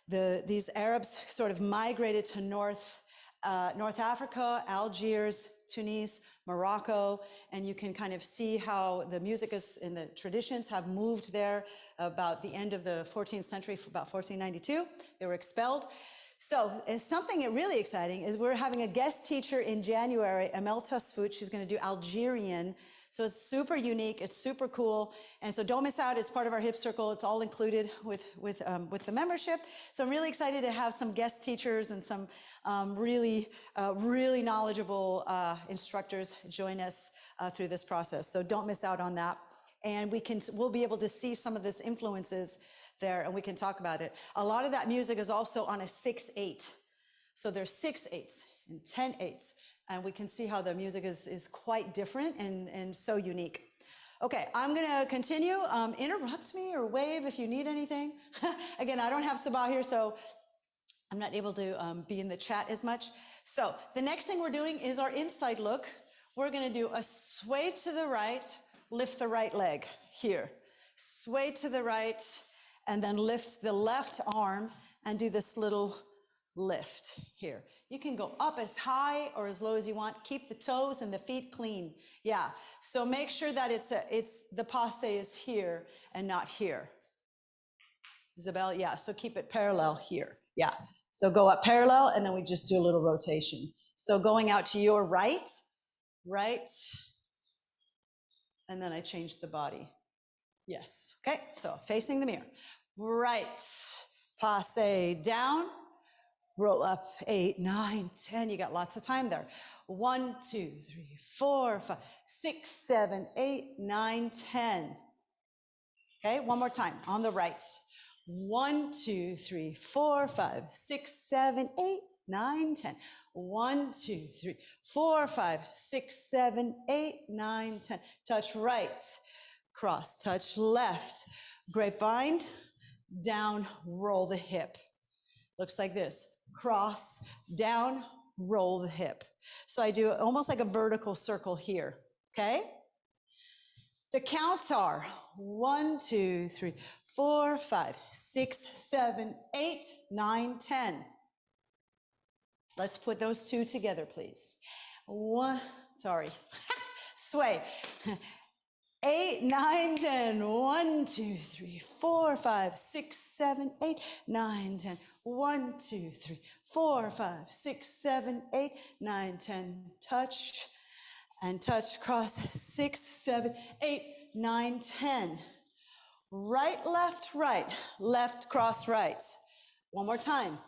these Arabs sort of migrated to North Africa, Algiers, Tunis, Morocco, and you can kind of see how the music is and the traditions have moved there about the end of the 14th century, about 1492. They were expelled. So something really exciting is we're having a guest teacher in January, Amel Tasfout. She's going to do Algerian. So it's super unique. It's super cool. And so don't miss out. It's part of our hip circle. It's all included with the membership. So I'm really excited to have some guest teachers and some really knowledgeable instructors join us through this process. So don't miss out on that. And we'll be able to see some of this influences there, and we can talk about it. A lot of that music is also on a 6/8. So there's 6/8 and 10/8, and we can see how the music is quite different and so unique. Okay, I'm gonna continue. Interrupt me or wave if you need anything. Again, I don't have Sabah here, so I'm not able to be in the chat as much. So the next thing we're doing is our inside look. We're gonna do a sway to the right, lift the right leg here. Sway to the right, and then lift the left arm and do this little lift here. You can go up as high or as low as you want. Keep the toes and the feet clean. Yeah, so make sure that the passe is here and not here. Isabel, yeah, so keep it parallel here. Yeah, so go up parallel and then we just do a little rotation. So going out to your right, and then I change the body. Yes, okay, so facing the mirror. Right, passe down, roll up 8, 9, 10. You got lots of time there. 1, 2, 3, 4, 5, 6, 7, 8, 9, 10. Okay, one more time on the right. 1, 2, 3, 4, 5, 6, 7, 8, 9, 10. 1, 2, 3, 4, 5, 6, 7, 8, 9, 10. Touch right, cross, touch left. Grapevine, down, roll the hip. Looks like this. Cross, down, roll the hip. So I do almost like a vertical circle here, okay? The counts are 1, 2, 3, 4, 5, 6, 7, 8, 9, 10. Let's put those two together, please. Sway. 8, 9, 10. 1, 2, 3, 4, 5, 6, 7, 8, 9, 10. 1, 2, 3, 4, 5, 6, 7, 8, 9, 10. Touch and touch, cross, 6, 7, 8, 9, 10. Right, left, cross, right. One more time.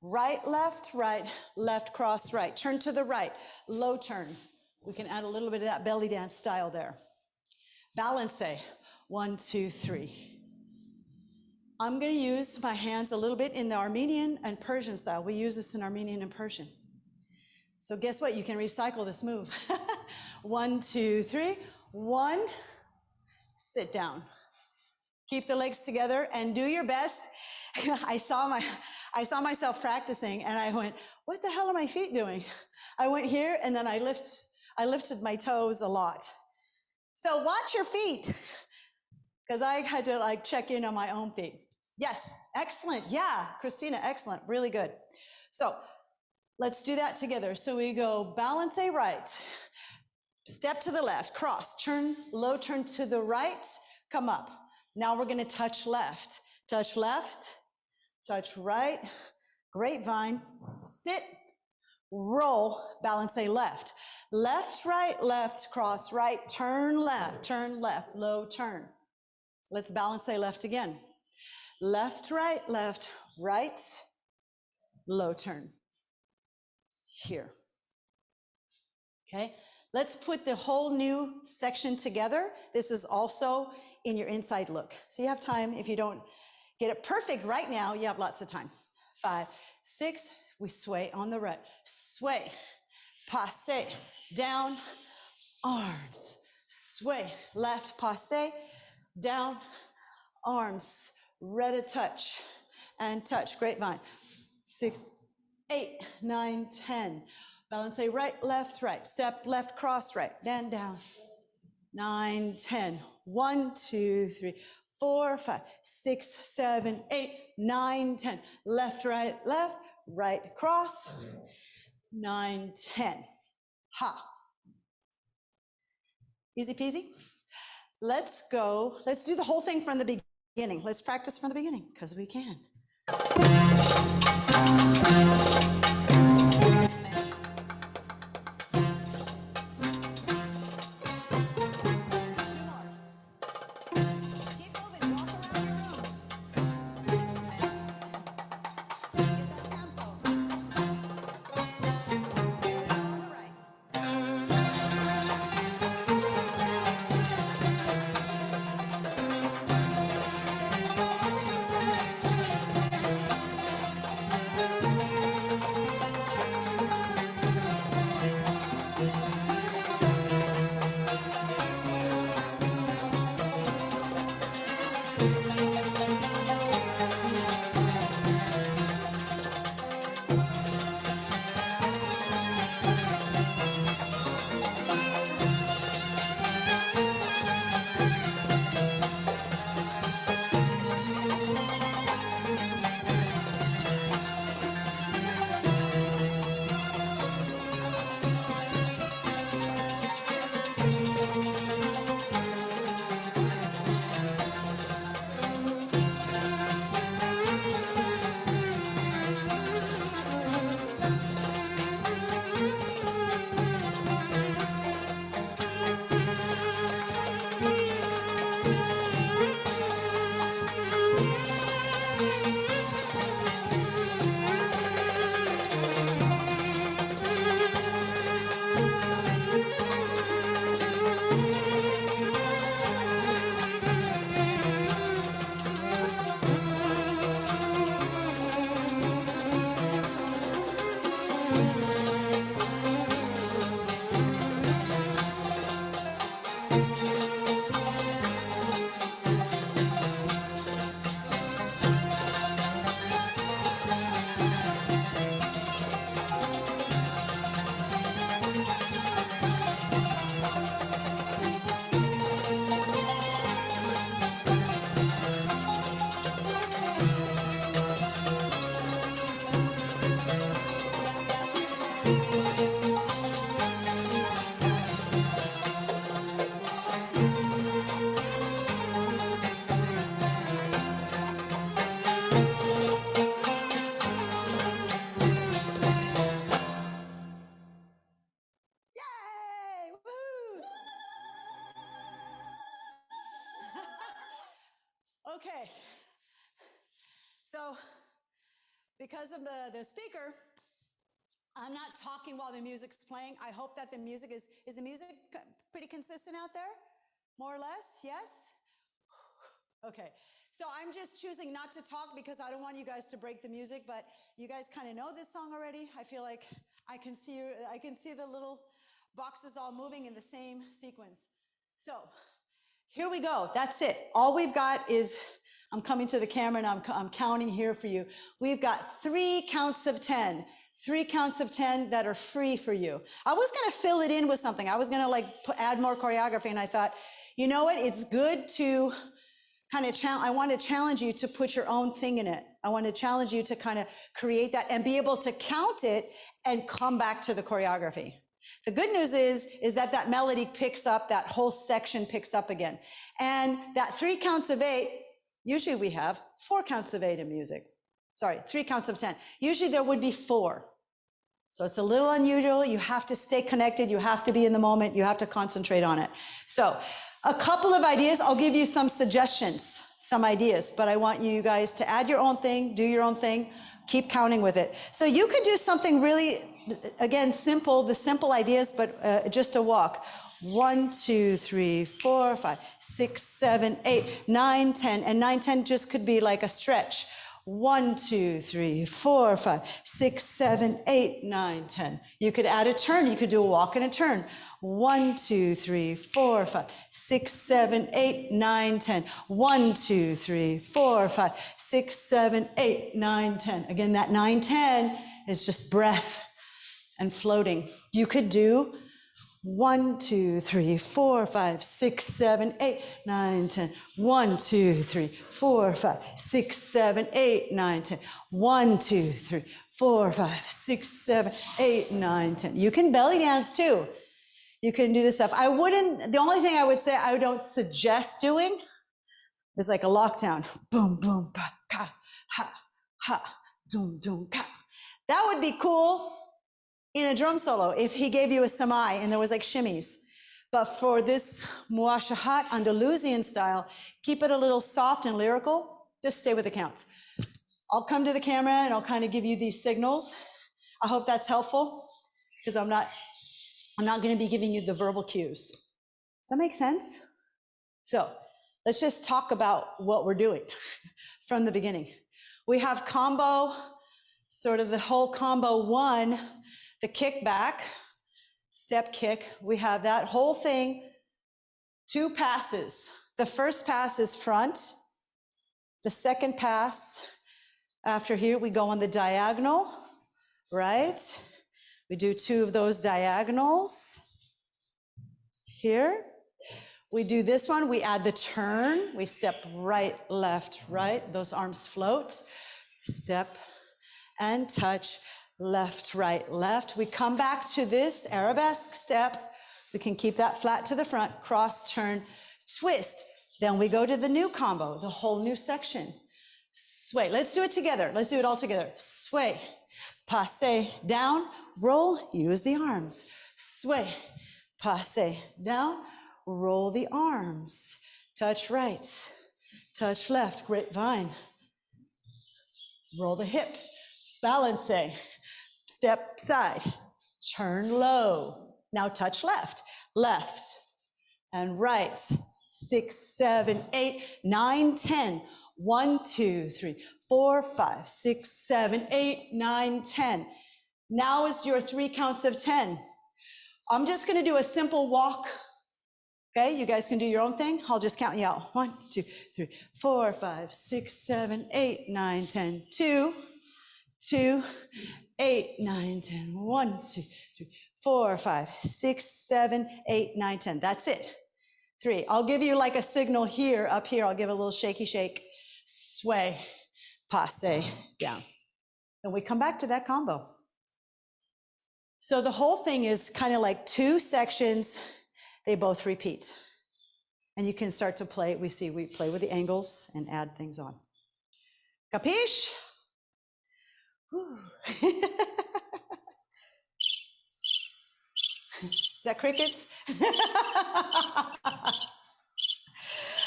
Right, left, cross, right. Turn to the right, low turn. We can add a little bit of that belly dance style there. Balance, 1, 2, 3. I'm going to use my hands a little bit in the Armenian and Persian style. We use this in Armenian and Persian. So guess what? You can recycle this move. 1, 2, 3. 1, sit down. Keep the legs together and do your best. I saw myself practicing and I went, what the hell are my feet doing? I went here and then I lifted my toes a lot. So watch your feet, because I had to check in on my own feet. Yes, excellent. Yeah, Christina, excellent. Really good. So let's do that together. So we go balance right, step to the left, cross, turn, low turn to the right, come up. Now we're going to touch left, touch right, grapevine, sit, roll, balance left. Left, right, cross right, turn left, low turn. Let's balance left again. Left, right, low turn. Here. Okay, let's put the whole new section together. This is also in your inside look. So you have time. If you don't get it perfect right now, you have lots of time. 5, 6, we sway on the right. Sway, passe, down, arms, sway, left, passe, down, arms, Reda touch, and touch, grapevine. 6, 8, 9, 10. Balance right, step left, cross right, then down. 9, 10. 1, 2, 3, 4, 5, 6, 7, 8, 9, 10. Left, right, cross. 9, 10. Ha. Easy peasy. Let's go. Let's do the whole thing from the beginning. Let's practice from the beginning because we can. Okay, so because of the speaker, I'm not talking while the music's playing. I hope that the music is the music pretty consistent out there? More or less, yes? Okay, so I'm just choosing not to talk because I don't want you guys to break the music, but you guys kind of know this song already. I feel like I can see the little boxes all moving in the same sequence. So here we go. That's it. All we've got is, I'm coming to the camera and I'm counting here for you. We've got 3 counts of 10. 3 counts of 10 that are free for you. I was going to fill it in with something. I was going to like add more choreography, and I thought, you know what? It's good to kind of I want to challenge you to put your own thing in it. I want to challenge you to kind of create that and be able to count it and come back to the choreography. The good news is that melody picks up, that whole section picks up again. And that 3 counts of 8, usually we have 4 counts of 8 in music. Sorry, 3 counts of 10. Usually there would be 4. So it's a little unusual. You have to stay connected. You have to be in the moment. You have to concentrate on it. So a couple of ideas. I'll give you some suggestions, some ideas, but I want you guys to add your own thing, do your own thing. Keep counting with it. So you could do something really, again, simple, the simple ideas, but just a walk. 1, 2, 3, 4, 5, 6, 7, 8, 9, 10. And 9, 10 just could be like a stretch. 1, 2, 3, 4, 5, 6, 7, 8, 9, 10. You could add a turn. You could do a walk and a turn. 1, 2, 3, 4, 5, 6, 7, 8, 9, 10. 1, 2, 3, 4, 5, 6, 7, 8, 9, 10. Again, that 9, 10 is just breath and floating. You could do 1, 2, 3, 4, 5, 6, 7, 8, 9, 10. 1, 2, 3, 4, 5, 6, 7, 8, 9, 10. 1, 2, 3, 4, 5, 6, 7, 8, 9, 10. You can belly dance too. You can do this stuff. The only thing I would say I don't suggest doing is like a lockdown. Boom, boom, pa, ka, ha, ha, doom, doom, ka. That would be cool in a drum solo if he gave you a samai and there was like shimmies. But for this maashaahat Andalusian style, keep it a little soft and lyrical. Just stay with the count. I'll come to the camera and I'll kind of give you these signals. I hope that's helpful because I'm not going to be giving you the verbal cues. Does that make sense? So let's just talk about what we're doing from the beginning. We have combo, sort of the whole combo 1, the kickback, step kick. We have that whole thing, 2 passes. The first pass is front. The second pass, after here, we go on the diagonal, right? We do 2 of those diagonals here. We do this one, we add the turn. We step right, left, right. Those arms float. Step and touch, left, right, left. We come back to this arabesque step. We can keep that flat to the front, cross, turn, twist. Then we go to the new combo, the whole new section. Sway, let's do it together. Let's do it all together. Sway, passe, down, roll, use the arms. Sway, passe, down, roll the arms. Touch right, touch left, grapevine. Roll the hip, balance, step side, turn low. Now touch left, left and right. 6, 7, 8, 9, 10. 1, 2, 3, 4, 5, 6, 7, 8, 9, 10. Now is your 3 counts of 10. I'm just going to do a simple walk. Okay, you guys can do your own thing. I'll just count you out. 1, 2, 3, 4, 5, 6, 7, 8, 9, 10. 2, 2, 8, 9, 10. 1, 2, 3, 4, 5, 6, 7, 8, 9, 10. That's it. 3. I'll give you like a signal here, up here. I'll give a little shaky shake. Sway, passe, down. And we come back to that combo. So the whole thing is kind of like 2 sections. They both repeat. And you can start to play. We play with the angles and add things on. Capiche? Is that crickets?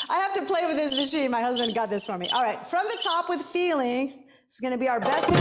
I have to play with this machine. My husband got this for me. All right, from the top with feeling. It's going to be our best.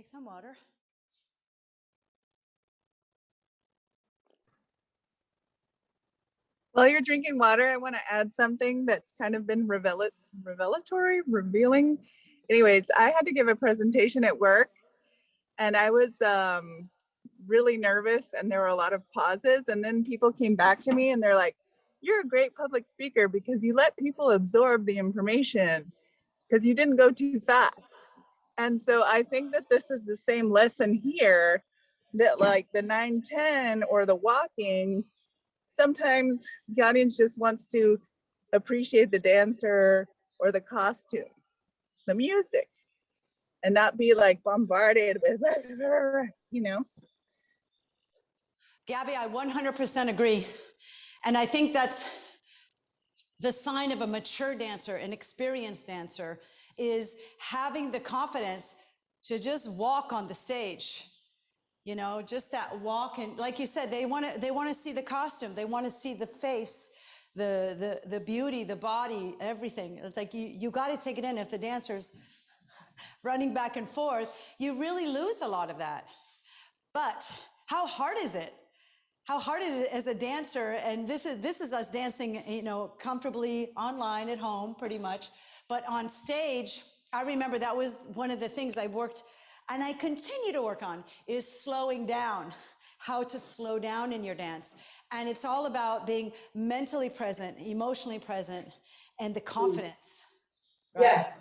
take some water. While you're drinking water, I want to add something that's kind of been revealing. Anyways, I had to give a presentation at work, and I was really nervous, and there were a lot of pauses. And then people came back to me and they're like, "You're a great public speaker because you let people absorb the information because you didn't go too fast." And so I think that this is the same lesson here, that like the 9-10 or the walking, sometimes the audience just wants to appreciate the dancer or the costume, the music, and not be like bombarded with, you know. Gabby, I 100% agree. And I think that's the sign of a mature dancer, an experienced dancer, is having the confidence to just walk on the stage. You know, just that walk. And like you said, they want to see the costume. They want to see the face, the beauty, the body, everything. It's like you got to take it in. If the dancer's running back and forth, you really lose a lot of that. But how hard is it? How hard is it as a dancer? And this is us dancing, you know, comfortably online at home, pretty much. But on stage, I remember that was one of the things I worked, and I continue to work on, is slowing down, how to slow down in your dance. And it's all about being mentally present, emotionally present, and the confidence. Right? Yeah.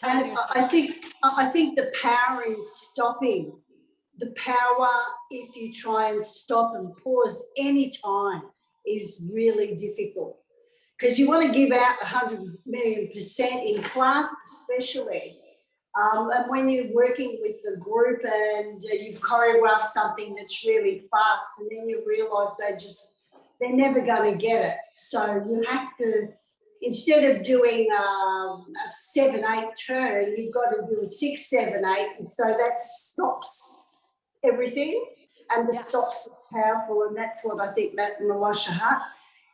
And I think the power in stopping, the power if you try and stop and pause any time is really difficult, because you want to give out 100,000,000% in class, especially. And when you're working with a group and you've choreographed something that's really fast, and then you realise they're never going to get it. So you have to, instead of doing a 7-8 turn, you've got to do a 6-7-8, and so that stops everything, and the stops is powerful, and that's what I think about maashaahat.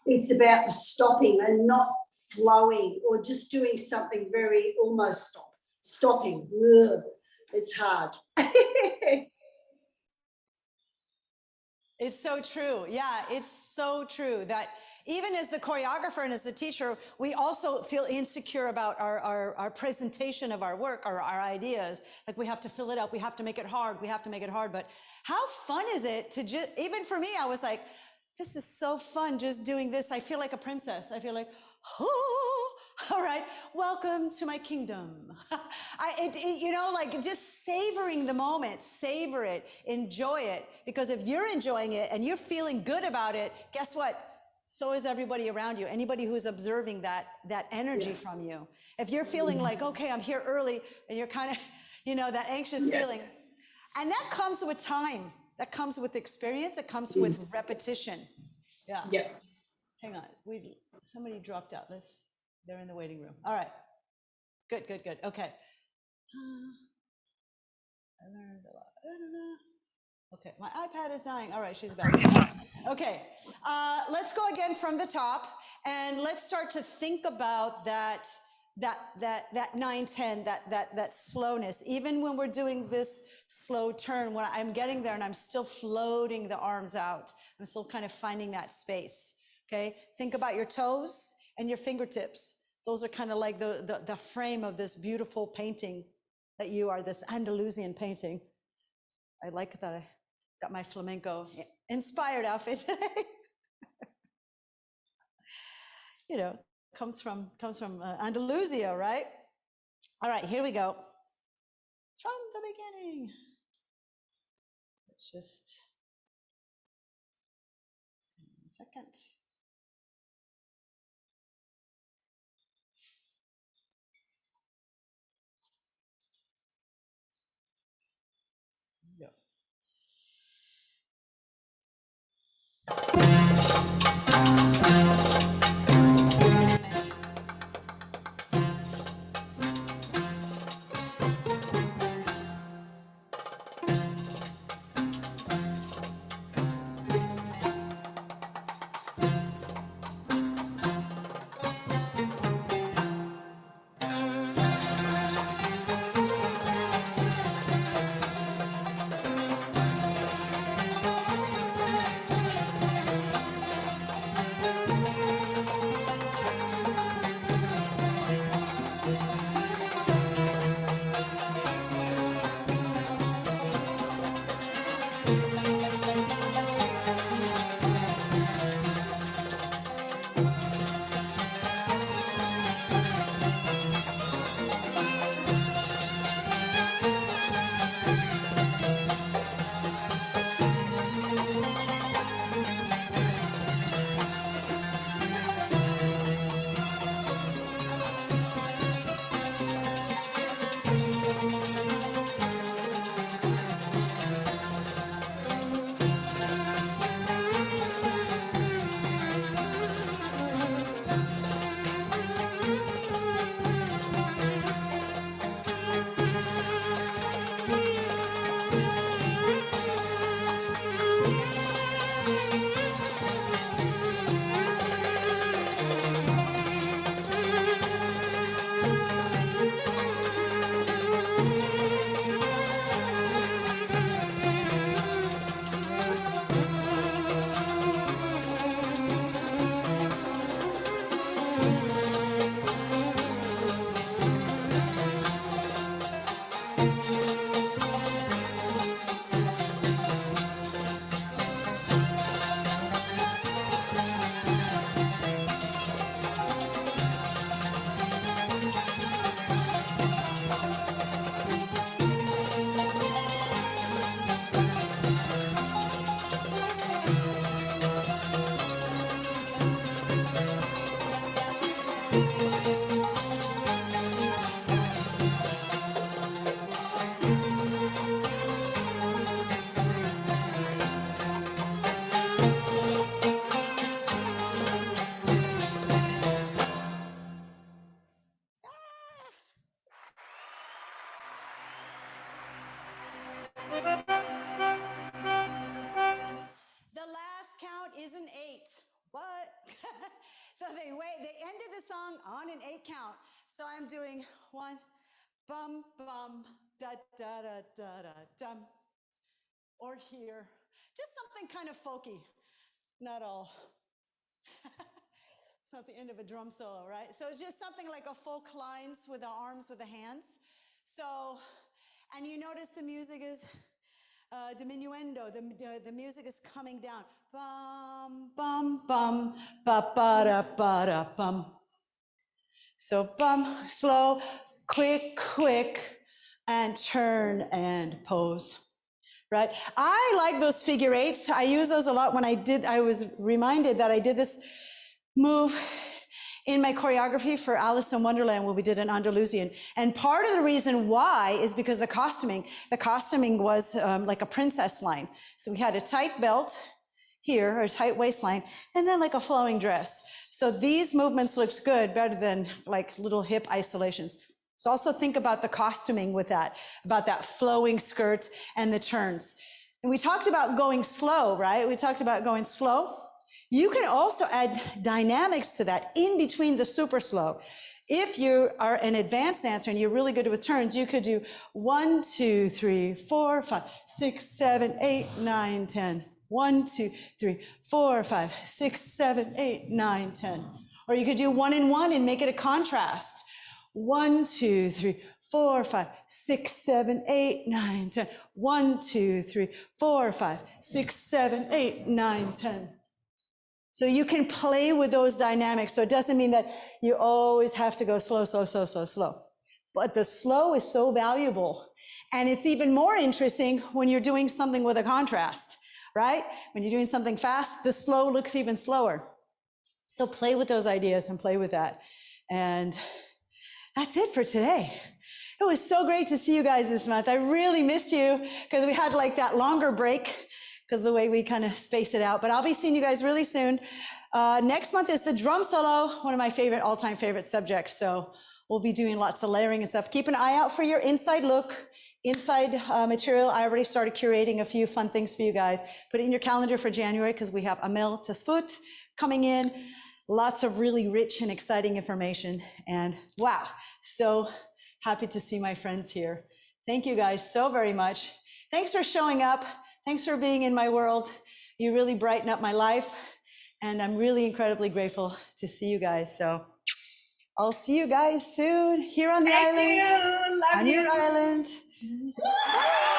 It's about the stopping and not flowing or just doing something very almost stopping. Ugh, it's hard. It's so true. Yeah, it's so true that even as the choreographer and as the teacher, we also feel insecure about our presentation of our work or our ideas. Like we have to fill it up. We have to make it hard. We have to make it hard. But how fun is it to just, even for me, I was like, this is so fun just doing this. I feel like a princess. I feel like, oh, all right, welcome to my kingdom. You know, like just savoring the moment, savor it, enjoy it. Because if you're enjoying it and you're feeling good about it, guess what? So is everybody around you. Anybody who's observing that energy from you. If you're feeling like, okay, I'm here early, and you're kind of, you know, that anxious feeling. And that comes with time. That comes with experience. It comes with repetition. Yeah. Yeah. Hang on. Somebody dropped out. They're in the waiting room. All right. Good. Okay. I learned a lot. Okay, my iPad is dying. All right, she's back. Okay, let's go again from the top, and let's start to think about that 9-10, that slowness. Even when we're doing this slow turn, when I'm getting there and I'm still floating the arms out, I'm still kind of finding that space. Okay, think about your toes and your fingertips. Those are kind of like the frame of this beautiful painting that you are, this Andalusian painting. I like that I got my flamenco inspired outfit today. You know, comes from Andalusia, right? All right, here we go. From the beginning. Let's just, a second. Yeah. So they ended the song on an 8 count. So I'm doing 1, bum, bum, da, da, da, da, da, dum. Or here, just something kind of folky, not all. It's not the end of a drum solo, right? So it's just something like a folk lines with the arms, with the hands. So, and you notice the music is diminuendo, the music is coming down. Bum, bum, bum, ba, ba, da, ba, da, bum. So bum, slow, quick, quick, and turn and pose. Right? I like those figure eights. I use those a lot when I was reminded that I did this move in my choreography for Alice in Wonderland when we did an Andalusian. And part of the reason why is because the costuming was like a princess line. So we had a tight belt here, or a tight waistline, and then like a flowing dress. So these movements looks good, better than like little hip isolations. So also think about the costuming with that, about that flowing skirt and the turns. And we talked about going slow, right? We talked about going slow. You can also add dynamics to that in between the super slow. If you are an advanced dancer and you're really good with turns, you could do 1, 2, 3, 4, 5, 6, 7, 8, 9, 10. 1, 2, 3, 4, 5, 6, 7, 8, 9, 10. Or you could do 1 and 1 and make it a contrast. 1, 2, 3, 4, 5, 6, 7, 8, 9, 10. 1, 2, 3, 4, 5, 6, 7, 8, 9, 10. So you can play with those dynamics. So it doesn't mean that you always have to go slow, slow, slow, slow, slow. But the slow is so valuable. And it's even more interesting when you're doing something with a contrast, right? When you're doing something fast, the slow looks even slower. So play with those ideas and play with that. And that's it for today. It was so great to see you guys this month. I really missed you because we had like that longer break because of the way we kind of spaced it out. But I'll be seeing you guys really soon. Next month is the drum solo, one of my favorite, all-time favorite subjects. So we'll be doing lots of layering and stuff. Keep an eye out for your inside look, inside material. I already started curating a few fun things for you guys. Put it in your calendar for January because we have Amel Tasfoot coming in. Lots of really rich and exciting information. And wow, so happy to see my friends here. Thank you guys so very much. Thanks for showing up. Thanks for being in my world. You really brighten up my life. And I'm really incredibly grateful to see you guys. So I'll see you guys soon here on the island. Love On you. your island. Bye.